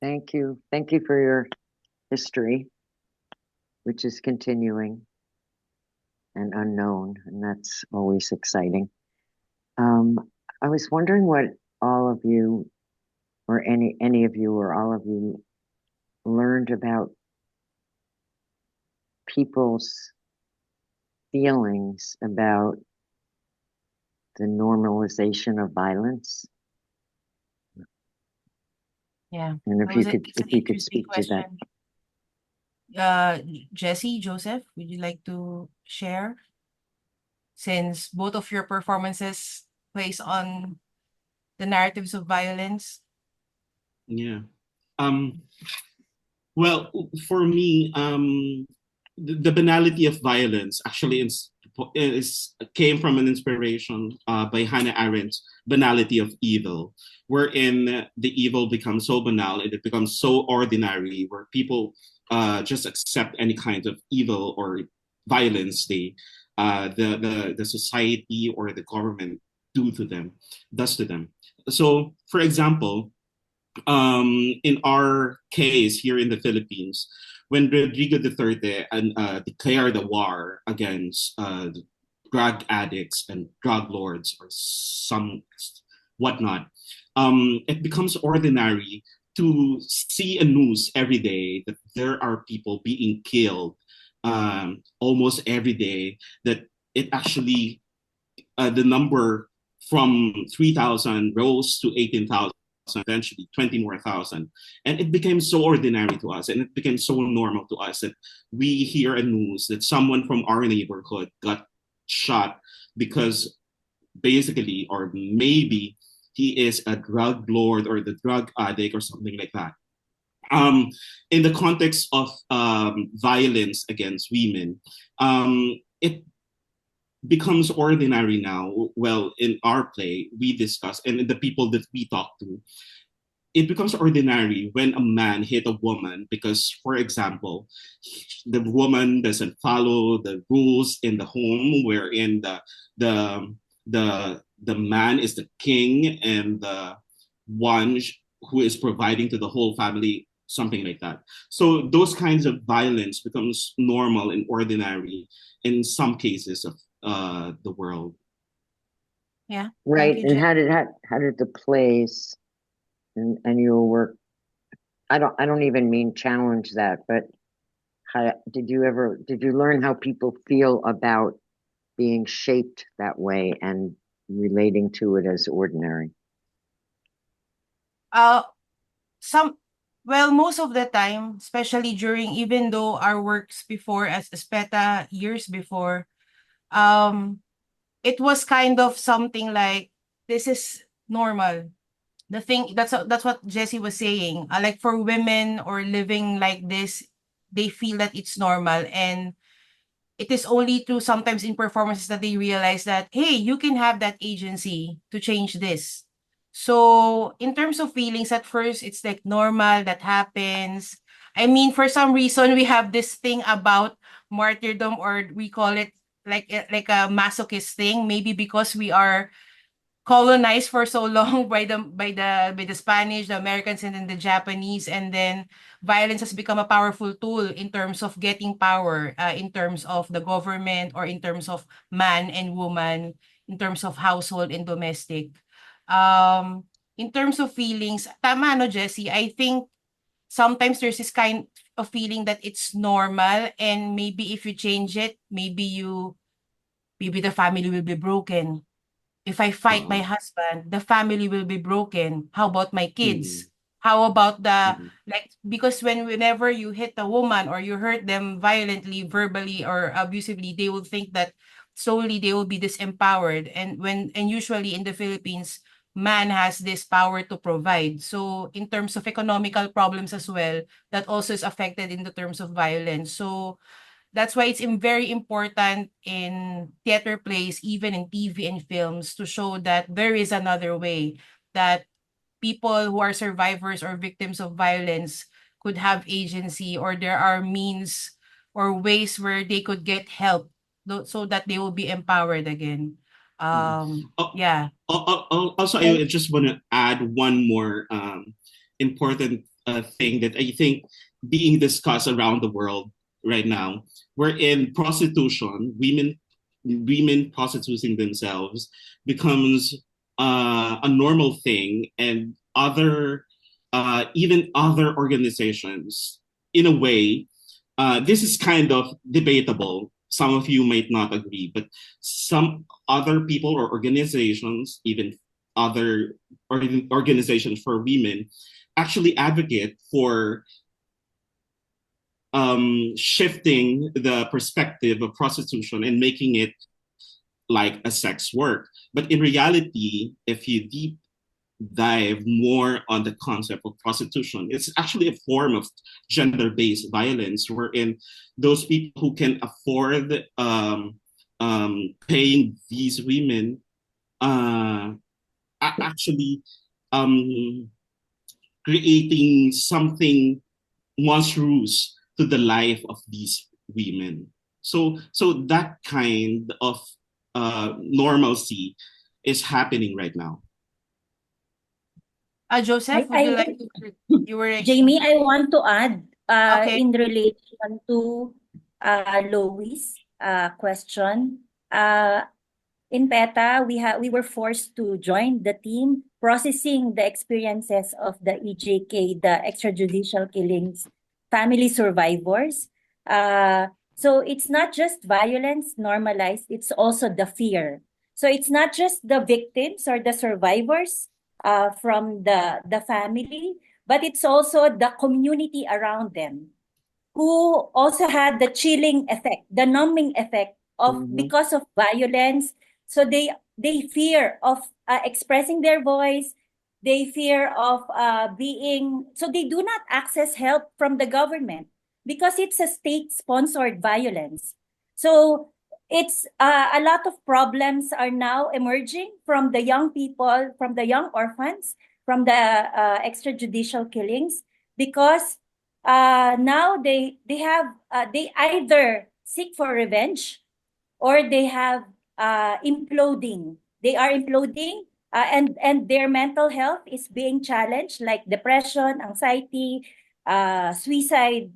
Thank you. Thank you for your history, which is continuing and unknown, and that's always exciting. I was wondering what all of you, or any of you, or all of you, learned about people's feelings about the normalization of violence. Yeah. And if That you was could, it's an if you could interesting speak to that. Jessie, Joseph, would you like to share? Since both of your performances plays on the narratives of violence. Yeah. Well, for me, the banality of violence actually came from an inspiration by Hannah Arendt's Banality of Evil, wherein the evil becomes so banal and it becomes so ordinary, where people just accept any kind of evil or violence the society or the government does to them. So, for example, in our case here in the Philippines, when Rodrigo Duterte declared a war against drug addicts and drug lords or some whatnot, it becomes ordinary to see a news every day that there are people being killed almost every day. That it actually the number from 3,000 rose to 18,000, eventually 20 more thousand. And it became so ordinary to us and it became so normal to us that we hear a news that someone from our neighborhood got shot because basically, or maybe he is a drug lord or the drug addict or something like that. In the context of violence against women, it becomes ordinary now. Well, in our play, we discuss, and the people that we talk to, it becomes ordinary when a man hit a woman because, for example, the woman doesn't follow the rules in the home, wherein the the man is the king and the one who is providing to the whole family, something like that. So those kinds of violence becomes normal and ordinary in some cases of the world. Yeah. Right. Thank you, And Jen. how did the plays and your work, I don't even mean challenge that, but how did you learn how people feel about being shaped that way and relating to it as ordinary? Uh, some well, most of the time, especially during, even though our works before as PETA years before, um, it was kind of something like this is normal. The thing that's what Jessie was saying. Like for women or living like this, they feel that it's normal, and it is only through sometimes in performances that they realize that, hey, you can have that agency to change this. So in terms of feelings, at first it's like normal, that happens. I mean, for some reason we have this thing about martyrdom, or we call it like a masochist thing, maybe because we are colonized for so long by the Spanish, the Americans, and then the Japanese, and then violence has become a powerful tool in terms of getting power, in terms of the government, or in terms of man and woman, in terms of household and domestic. In terms of feelings, tama no, Jessie. I think sometimes there's this kind of feeling that it's normal, and maybe if you change it, maybe the family will be broken. If I fight my husband, the family will be broken. How about my Mm-mm. kids? How about Mm-mm. because whenever you hit a woman or you hurt them violently, verbally or abusively, they will think that solely they will be disempowered. And usually in the Philippines, man has this power to provide. So in terms of economical problems as well, that also is affected in the terms of violence. So that's why it's very important in theater plays, even in TV and films, to show that there is another way, that people who are survivors or victims of violence could have agency, or there are means or ways where they could get help, so that they will be empowered again. Mm. Yeah. Also, And I just want to add one more important thing that I think being discussed around the world right now. We're in prostitution, women prostituting themselves becomes a normal thing, and even other organizations, in a way, this is kind of debatable. Some of you might not agree, but some other people or organizations, even other organizations for women, actually advocate for shifting the perspective of prostitution and making it like a sex work. But in reality, if you deep dive more on the concept of prostitution, it's actually a form of gender-based violence, wherein those people who can afford paying these women actually um, creating something monstrous to the life of these women. So that kind of normalcy is happening right now. Joseph, would I you like want, to? You were Jamie, I want to add okay. in relation to Lois' question. In PETA, we were forced to join the team processing the experiences of the EJK, the extrajudicial killings, family survivors. So it's not just violence normalized, it's also the fear. So it's not just the victims or the survivors from the family, but it's also the community around them who also had the chilling effect, the numbing effect of Mhm. because of violence. So they fear of expressing their voice. They fear of being so they do not access help from the government because it's a state-sponsored violence. So it's a lot of problems are now emerging from the young people, from the young orphans, from the extrajudicial killings because now they have they either seek for revenge or they have imploding. They are imploding, and their mental health is being challenged, like depression, anxiety, suicide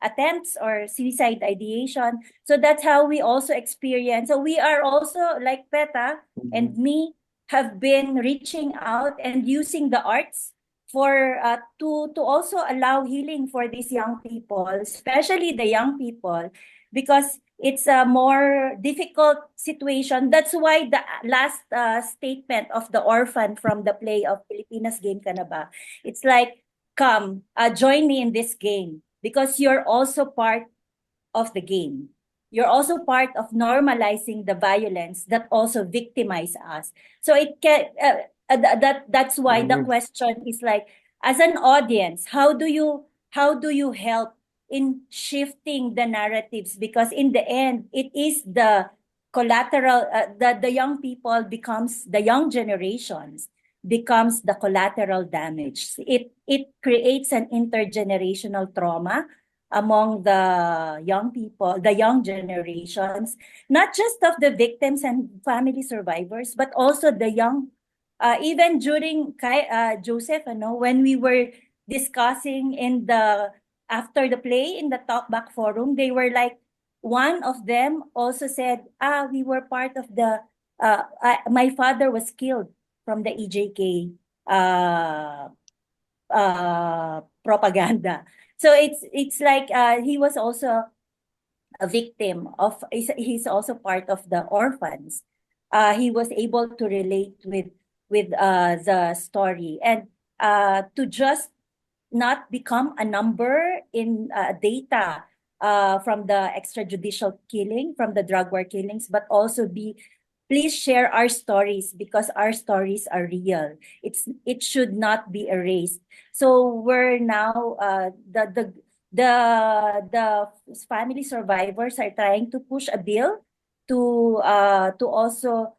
attempts or suicide ideation. So that's how we also experience. So we are also like PETA and Mhm. me have been reaching out and using the arts for to also allow healing for these young people, especially the young people, because it's a more difficult situation. That's why the last statement of the orphan from the play of Filipinas Game Ka Na Ba? It's like, come, join me in this game because you're also part of the game. You're also part of normalizing the violence that also victimize us. So it can that's why the Mhm. question is like, as an audience, how do you help in shifting the narratives? Because in the end, it is the collateral. The young people becomes the young generations becomes the collateral damage. It creates an intergenerational trauma among the young people, the young generations, not just of the victims and family survivors, but also the young, even during Joseph, when we were discussing in the, after the play in the Talkback Forum, they were like, one of them also said, we were part of the, my father was killed from the EJK propaganda. So it's like he was also a victim of. He's also part of the orphans. He was able to relate with the story and to just not become a number in data from the extrajudicial killing, from the drug war killings, but also be, please share our stories because our stories are real. It should not be erased. So we're now the family survivors are trying to push a bill to also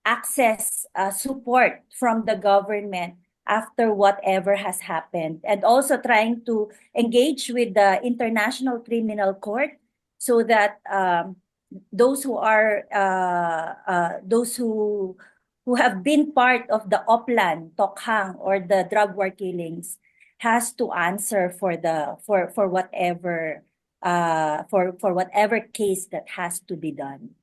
access support from the government after whatever has happened, and also trying to engage with the International Criminal Court so that those who are those who have been part of the Oplan, Tokhang, or the drug war killings has to answer for the for whatever for whatever case that has to be done.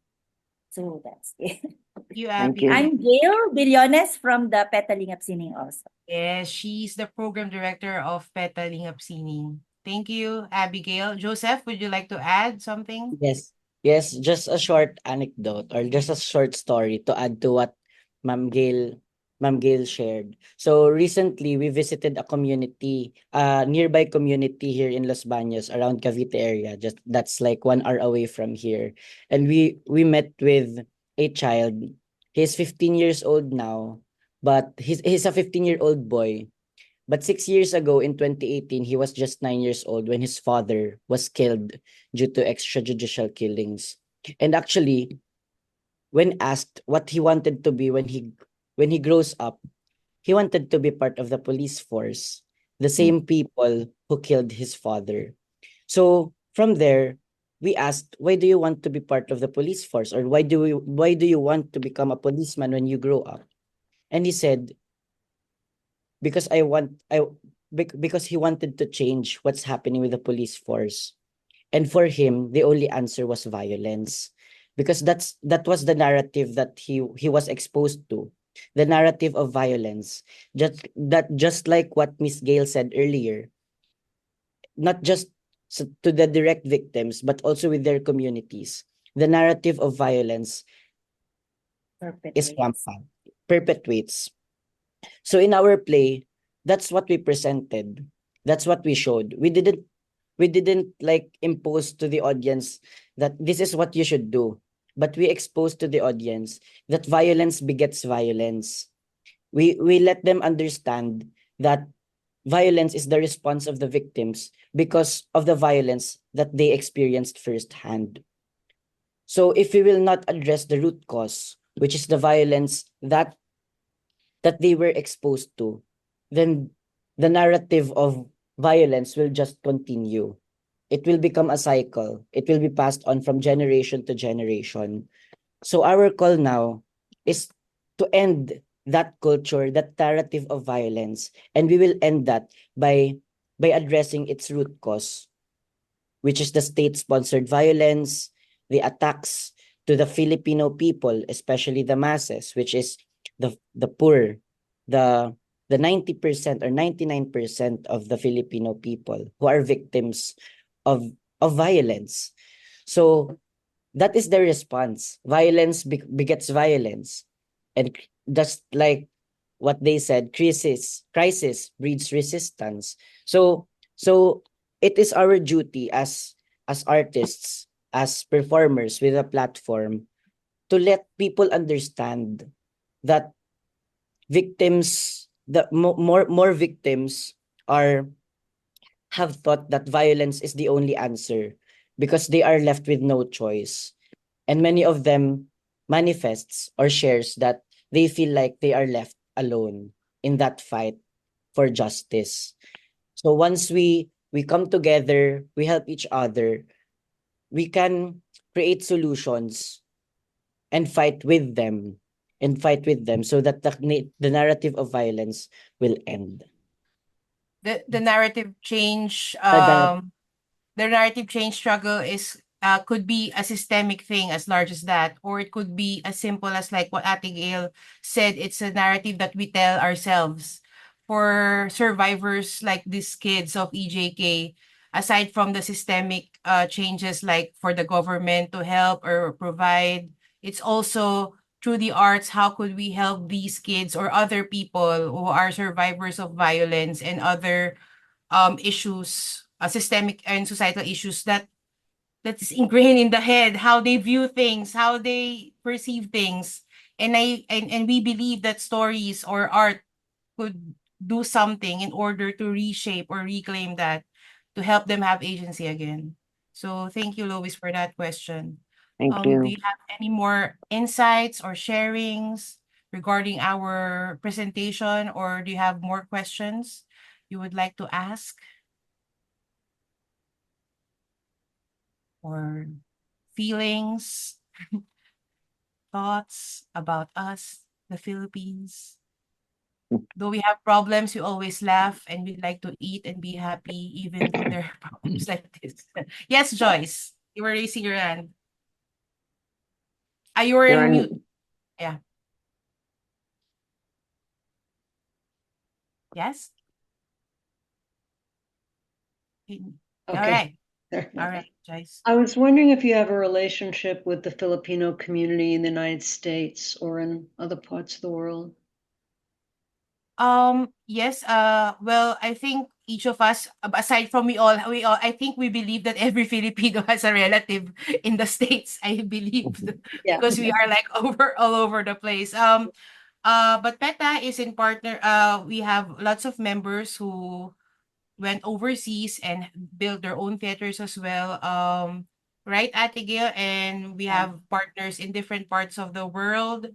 So that's it. You, Thank Abby. you. I'm Gail Billones from the Petalingap Sining also. Yes, she's the program director of PETA Lingap Sining. Thank you, Abigail. Joseph, would you like to add something? Yes. Yes, just a short anecdote or just a short story to add to what Ma'am Gail Ma'am Gail shared. So recently we visited a community, nearby community here in Los Baños around Cavite area. Just that's like 1 hour away from here. And we met with a child. He's 15 years old now, but he's a 15-year-old boy. But 6 years ago in 2018, he was just 9 years old when his father was killed due to extrajudicial killings. And actually, when asked what he wanted to be when he grows up, he wanted to be part of the police force, the same people who killed his father. So from there, we asked, why do you want to be part of the police force, or why do you want to become a policeman when you grow up? And he said, because because he wanted to change what's happening with the police force. And for him, the only answer was violence, because that was the narrative that he was exposed to, the narrative of violence. Just like what Miss Gail said earlier, not just to the direct victims, but also with their communities. The narrative of violence is rampant, perpetuates. So in our play, that's what we presented. That's what we showed. We didn't like impose to the audience that this is what you should do, but we exposed to the audience that violence begets violence. We let them understand that violence is the response of the victims because of the violence that they experienced firsthand. So if we will not address the root cause, which is the violence that they were exposed to, then the narrative of violence will just continue. It will become a cycle. It will be passed on from generation to generation. So our call now is to end that culture, that narrative of violence, and we will end that by addressing its root cause, which is the state-sponsored violence, the attacks to the Filipino people, especially the masses, which is the poor, the 90% or 99% of the Filipino people who are victims of violence. So that is the response. Violence begets violence. And just like what they said, crisis breeds resistance. So it is our duty as artists, as performers with a platform, to let people understand that more victims have thought that violence is the only answer because they are left with no choice. And many of them manifests or shares that they feel like they are left alone in that fight for justice. So once we come together, we help each other, we can create solutions and fight with them so that the narrative of violence will end. The narrative change That the narrative change struggle is could be a systemic thing as large as that, or it could be as simple as like what Ate Gail said. It's a narrative that we tell ourselves. For survivors like these kids of EJK, aside from the systemic changes like for the government to help or provide, it's also through the arts, how could we help these kids or other people who are survivors of violence and other issues, systemic and societal issues that's ingrained in the head, how they view things, how they perceive things. And we believe that stories or art could do something in order to reshape or reclaim that, to help them have agency again. So thank you, Lois, for that question. Thank Do you. you have any more insights or sharings regarding our presentation, or do you have more questions you would like to ask? Or feelings, thoughts about us, the Philippines? Though we have problems, we always laugh and we like to eat and be happy even though there are problems like this. Yes, Joyce, you were raising your hand. You were You're in on- mute. Yeah. Yes? All Okay. right, Joyce. I was wondering if you have a relationship with the Filipino community in the United States or in other parts of the world. Yes, well, I think each of us, aside from we all, I think we believe that every Filipino has a relative in the States, I believe, Yeah. because we are like all over the place. But PETA is in partner, we have lots of members who went overseas and built their own theaters as well. Right, Ate Gail? And we have partners in different parts of the world.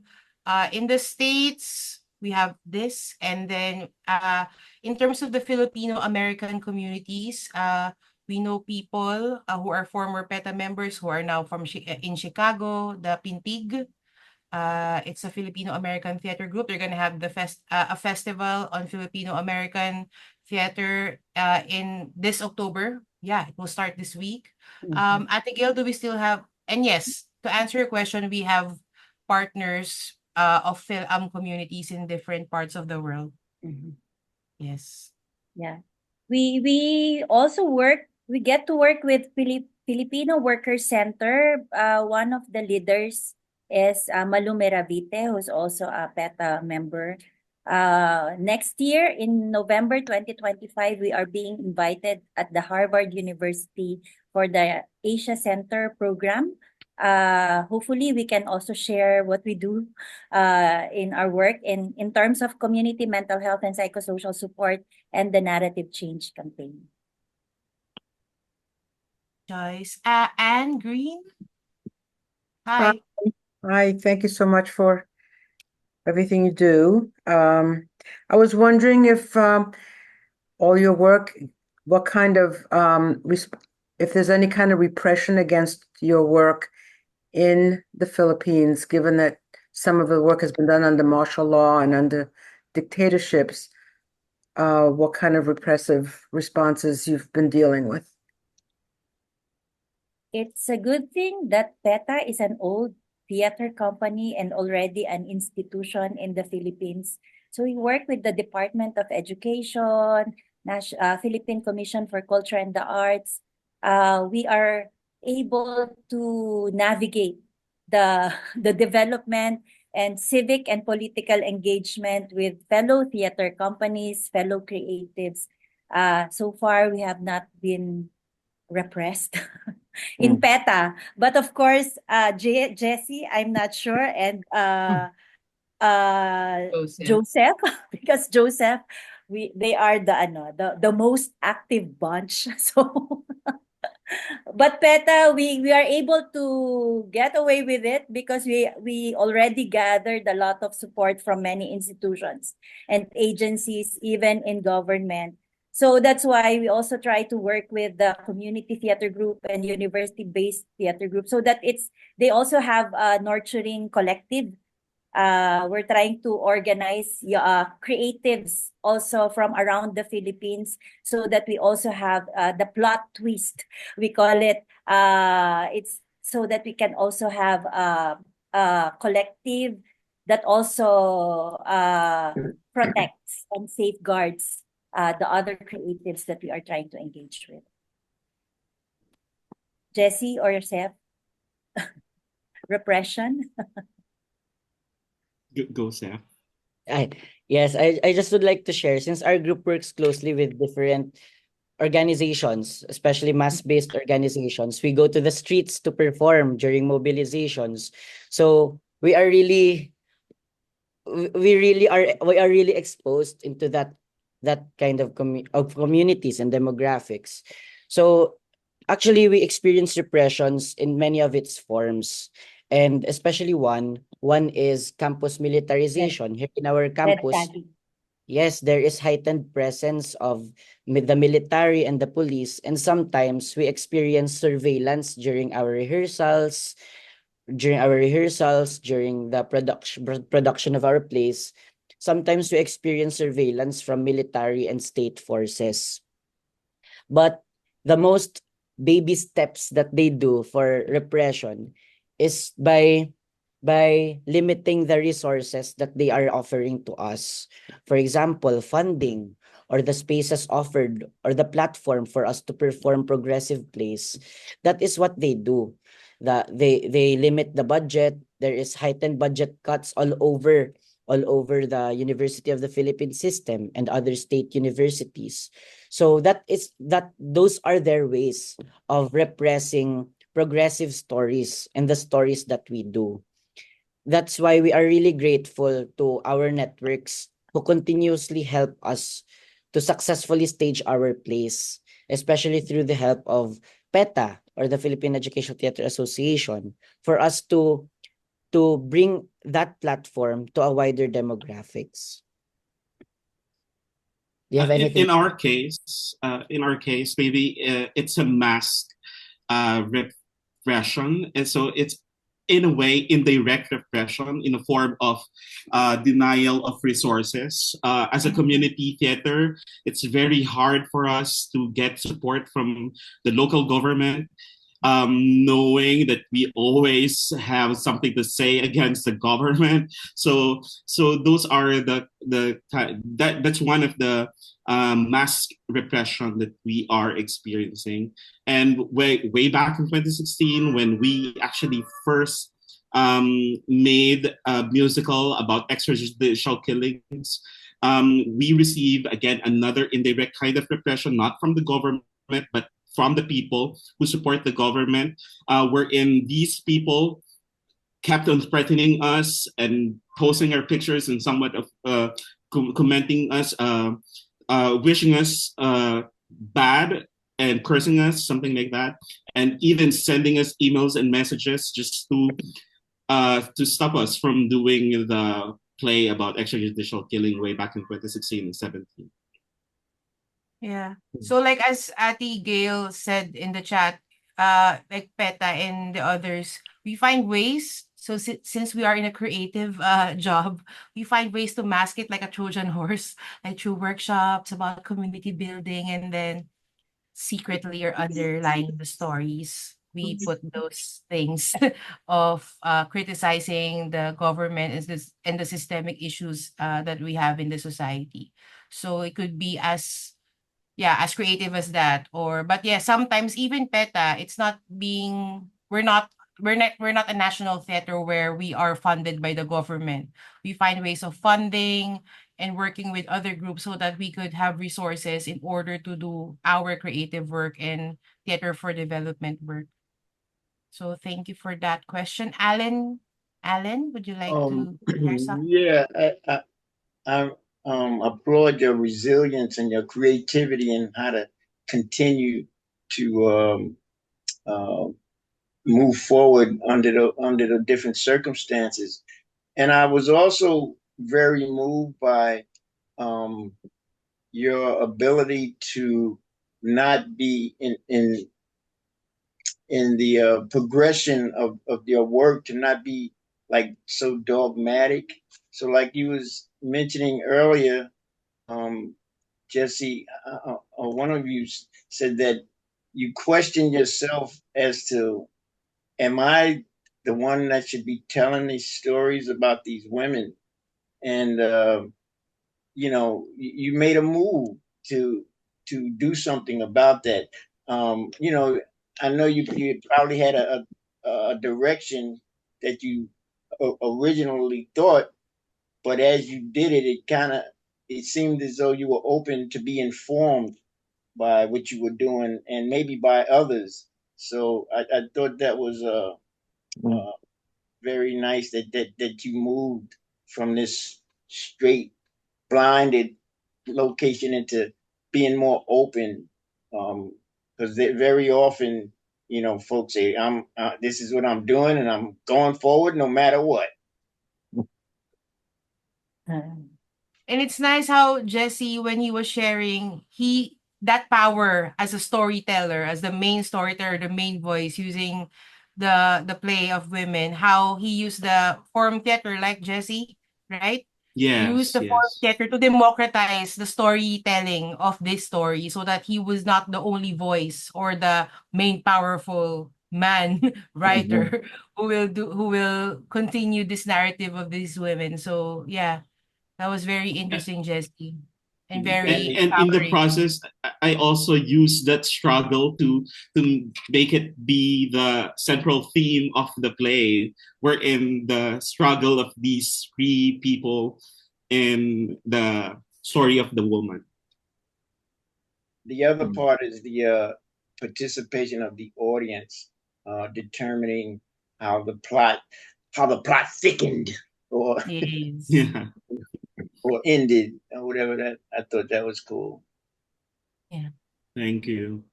In the States, we have this. And then in terms of the Filipino American communities, we know people who are former PETA members who are now in Chicago, the Pintig. It's a Filipino-American theater group. They're gonna have a festival on Filipino-American theater in this October. Yeah, it will start this week. At the Guild, do we still have? And yes, to answer your question, we have partners of communities in different parts of the world. Yes. Yeah. We also we get to work with Filipino Workers Center. One of the leaders is Malu Meravite, who's also a PETA member. Next year, in November 2025, we are being invited at the Harvard University for the Asia Center program. Hopefully, we can also share what we do in our work in terms of community mental health and psychosocial support and the narrative change campaign. Joyce. Anne Green. Hi. Hi, thank you so much for everything you do. I was wondering if all your work, what kind of if there's any kind of repression against your work in the Philippines, given that some of the work has been done under martial law and under dictatorships, what kind of repressive responses you've been dealing with? It's a good thing that PETA is an old theater company and already an institution in the Philippines. So we work with the Department of Education, Philippine Commission for Culture and the Arts. We are able to navigate the development and civic and political engagement with fellow theater companies, fellow creatives. So far, we have not been repressed in PETA. But of course, Jessie, I'm not sure, and Joseph, because Joseph, they are the most active bunch. So but PETA, we are able to get away with it because we already gathered a lot of support from many institutions and agencies, even in government. So that's why we also try to work with the community theater group and university-based theater group so that they also have a nurturing collective. We're trying to organize creatives also from around the Philippines so that we also have the plot twist. We call it, it's so that we can also have a collective that also protects and safeguards the other creatives that we are trying to engage with. Jessie or yourself? Repression? Go, Seth. Yes, I just would like to share, since our group works closely with different organizations, especially mass-based organizations, we go to the streets to perform during mobilizations. So we are really exposed into that kind of communities and demographics. So actually we experience repressions in many of its forms, and especially one is campus militarization. Here in our campus, yes, there is heightened presence of the military and the police, and sometimes we experience surveillance during our rehearsals, during the production of our plays. Sometimes we experience surveillance from military and state forces. But the most baby steps that they do for repression is by limiting the resources that they are offering to us. For example, funding, or the spaces offered, or the platform for us to perform progressive plays. That is what they do. They limit the budget. There is heightened budget cuts all over the University of the Philippines system and other state universities. So those are their ways of repressing progressive stories and the stories that we do. That's why we are really grateful to our networks who continuously help us to successfully stage our plays, especially through the help of PETA, or the Philippine Educational Theater Association, for us to bring that platform to a wider demographics. Do you have anything? In our case, maybe it's a mass repression, and so it's in a way, indirect repression in a form of denial of resources. As a community theater, it's very hard for us to get support from the local government, knowing that we always have something to say against the government. So those are that's one of the mass repression that we are experiencing. And way back in 2016, when we actually first made a musical about extrajudicial killings, we received again another indirect kind of repression, not from the government, but from the people who support the government, wherein these people kept on threatening us and posting our pictures and somewhat of commenting us, wishing us bad and cursing us, something like that, and even sending us emails and messages just to stop us from doing the play about extrajudicial killing way back in 2016 and 17. Yeah. So like as Ati Gail said in the chat, like PETA and the others, we find ways. So since we are in a creative job, we find ways to mask it like a Trojan horse, like through workshops about community building, and then secretly or underlying the stories, we put those things of criticizing the government and the systemic issues that we have in the society. So it could be as creative as that. But yeah, sometimes even PETA, it's not being we're not a national theater where we are funded by the government. We find ways of funding and working with other groups so that we could have resources in order to do our creative work and theater for development work. So thank you for that question. Alan, would you like to share something? Yeah, I applaud your resilience and your creativity and how to continue to move forward under the different circumstances. And I was also very moved by your ability to not be in the progression of your work, to not be like so dogmatic. So like you was mentioning earlier, Jessie, one of you said that you question yourself as to, am I the one that should be telling these stories about these women? And you made a move to do something about that. I know you probably had a direction that you originally thought, but as you did it, it seemed as though you were open to be informed by what you were doing and maybe by others. So I thought that was very nice that you moved from this straight blinded location into being more open. Because very often, folks say, this is what I'm doing and I'm going forward no matter what. And it's nice how Jessie, when he was sharing, that power as a storyteller, as the main storyteller, the main voice, using the play of women, how he used the form theater like Jessie, right? Use the form theater to democratize the storytelling of this story so that he was not the only voice or the main powerful man writer who will continue this narrative of these women. So yeah, that was very interesting, Jessie, and very and in the empowering. process, I also use that struggle to make it be the central theme of the play, wherein the struggle of these three people in the story of the woman. The other part is the participation of the audience, determining how the plot thickened or or ended or whatever. That I thought that was cool. Yeah. Thank you.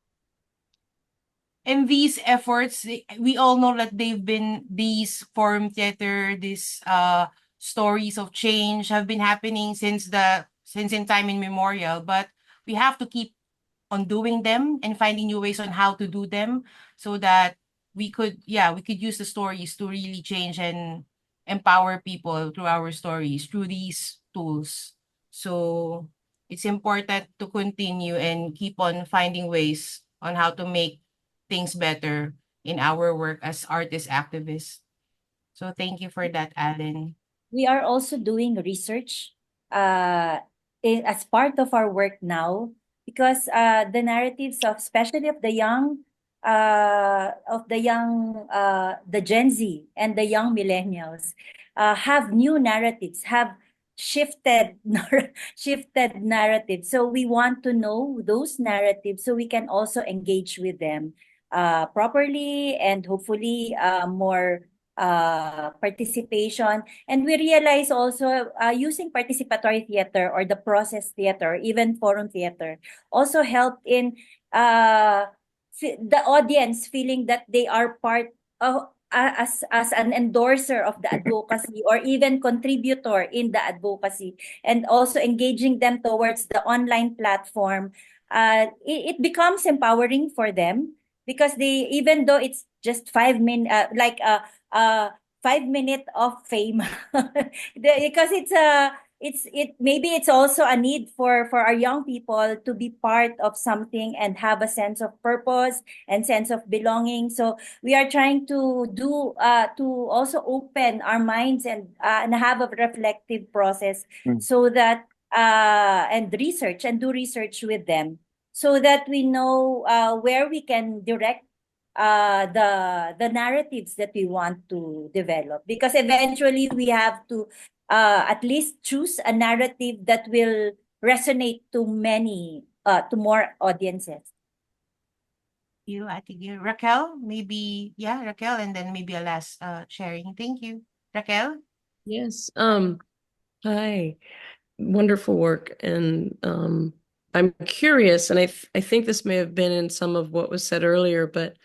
And these efforts, we all know that they've been these forum theater, these stories of change have been happening since in time immemorial, but we have to keep on doing them and finding new ways on how to do them so that we could use the stories to really change and empower people through our stories, through these tools. So it's important to continue and keep on finding ways on how to make things better in our work as artist activists. So thank you for that, Alan. We are also doing research as part of our work now, because the narratives of, especially of the young, the Gen Z and the young millennials, have new narratives, have shifted shifted narratives. So we want to know those narratives so we can also engage with them properly, and hopefully more participation. And we realize also using participatory theater or the process theater, even forum theater, also help in the audience feeling that they are part of, as an endorser of the advocacy, or even contributor in the advocacy, and also engaging them towards the online platform. It becomes empowering for them, because they, even though it's just 5 minutes, like 5 minutes of fame, because maybe it's also a need for our young people to be part of something and have a sense of purpose and sense of belonging. So we are trying to do to also open our minds and have a reflective process, so that and do research with them, so that we know where we can direct the narratives that we want to develop, because eventually we have to at least choose a narrative that will resonate to many to more audiences. You, I think you, Raquel, maybe, Raquel, and then maybe a last sharing. Thank you, Raquel. Yes. Hi. Wonderful work. And I'm curious, and I think this may have been in some of what was said earlier, but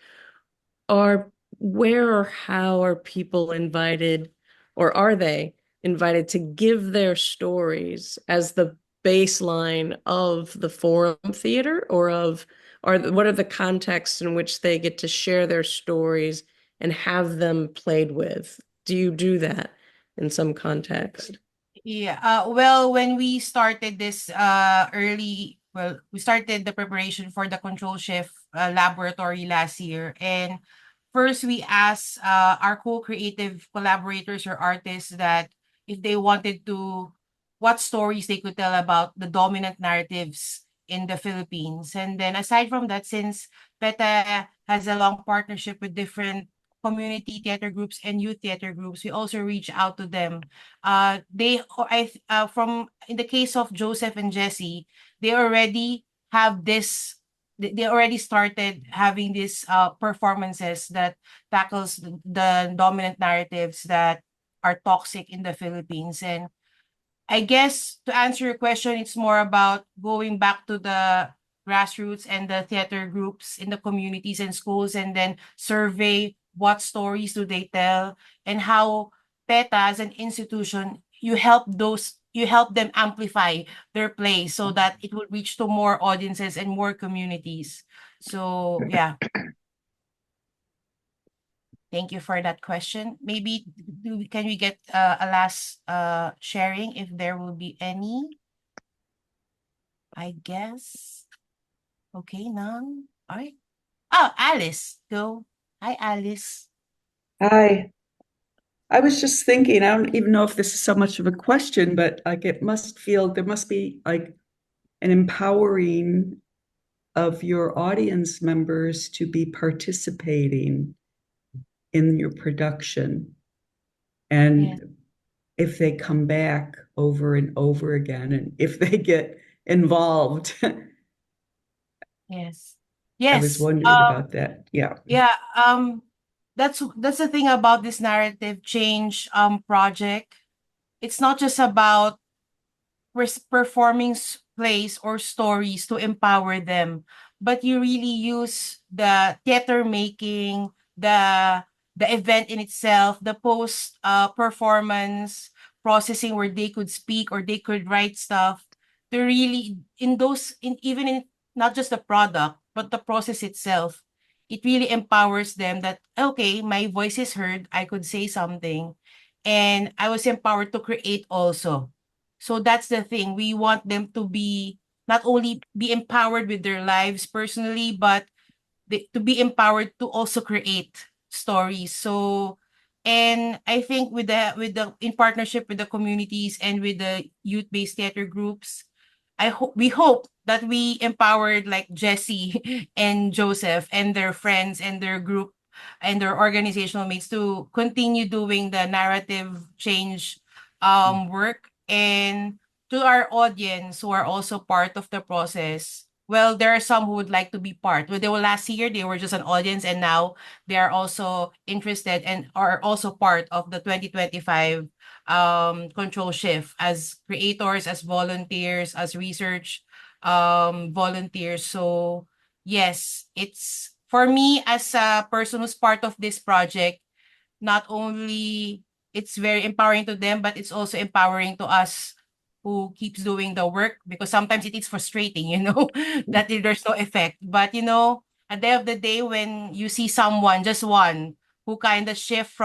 where or how are people invited, or are they invited to give their stories as the baseline of the forum theater, or what are the contexts in which they get to share their stories and have them played with? Do you do that in some context? Yeah. Well, when we started this we started the preparation for the control shift laboratory last year, and first we asked our co-creative collaborators or artists that if they wanted to, what stories they could tell about the dominant narratives in the Philippines. And then aside from that, since PETA has a long partnership with different community theater groups and youth theater groups, we also reach out to them. From in the case of Joseph and Jessie, they already have this. They already started having these performances that tackles the dominant narratives that are toxic in the Philippines. And I guess to answer your question, it's more about going back to the grassroots and the theater groups in the communities and schools, and then survey what stories do they tell, and how PETA as an institution, you help them amplify their play so that it will reach to more audiences and more communities. So yeah. Thank you for that question. Maybe can we get a last sharing, if there will be any? I guess. Okay, none. All right. Oh, Alice, go. Hi, Alice. Hi. I was just thinking, I don't even know if this is so much of a question, but like there must be like an empowering of your audience members to be participating in your production. And if they come back over and over again, and if they get involved. Yes. I was wondering about that. Yeah. Yeah. That's the thing about this narrative change project. It's not just about performing plays or stories to empower them, but you really use the theater making, the event in itself, the post performance processing where they could speak or they could write stuff, to really even in not just the product but the process itself. it really empowers them that, okay, my voice is heard, I could say something, and I was empowered to create also. So that's the thing. We want them to be not only be empowered with their lives personally, but to be empowered to also create stories. So, and I think with the in partnership with the communities and with the youth-based theater groups, we hope that we empowered like Jessie and Joseph and their friends and their group and their organizational mates to continue doing the narrative change work. And to our audience who are also part of the process, well, there are some who would like to be part. Well, they were last year, they were just an audience, and now they are also interested and are also part of the 2025 control shift as creators, as volunteers, as research volunteers. So yes, it's for me as a person who's part of this project, not only it's very empowering to them, but it's also empowering to us who keeps doing the work, because sometimes it is frustrating, that there's no effect. But at the end of the day, when you see someone, just one, who kind of shift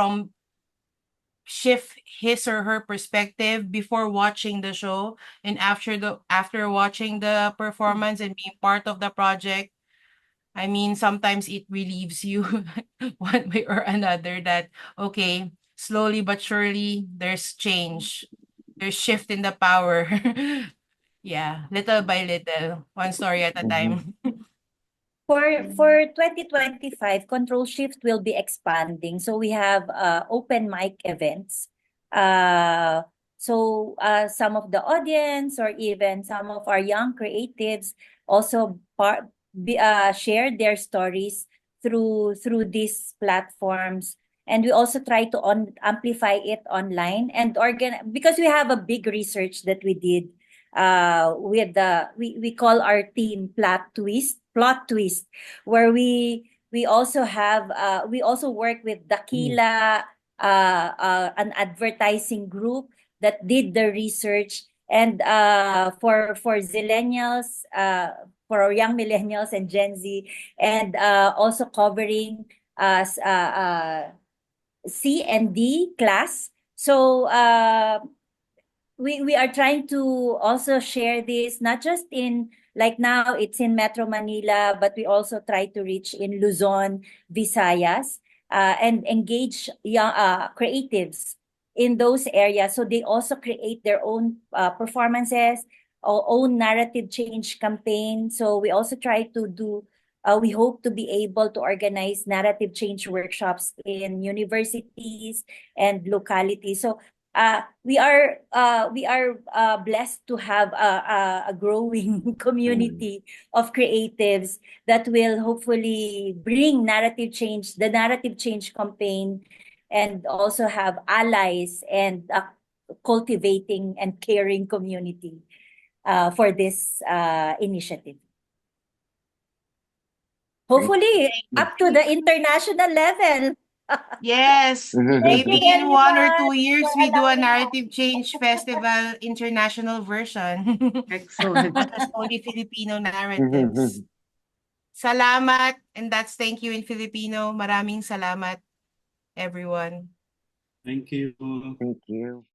his or her perspective before watching the show and after watching the performance and being part of the project, I mean, sometimes it relieves you one way or another that, okay, slowly but surely there's change. There's shift in the power. Yeah, little by little, one story at a time. For 2025, Control Shift will be expanding. So we have open mic events. Some of the audience or even some of our young creatives also share their stories through these platforms. And we also try to amplify it online and because we have a big research that we did with we call our team plot twist, where we also have we also work with Dakila, an advertising group that did the research, and for zillennials, for our young millennials and Gen Z, and also covering C and D class. So we are trying to also share this, not just in, like now it's in Metro Manila, but we also try to reach in Luzon, Visayas, and engage young creatives in those areas, so they also create their own performances or own narrative change campaign. So we also try to do we hope to be able to organize narrative change workshops in universities and localities. So we are blessed to have a growing community of creatives that will hopefully bring the narrative change campaign, and also have allies and cultivating and caring community for this initiative. Hopefully up to the international level. Yes, Thank you maybe very in 1 or 2 much years for we do a allowing us. narrative change festival international version. Excellent. Not just only Filipino narratives. Salamat, and that's thank you in Filipino. Maraming salamat, everyone. Thank you. Thank you.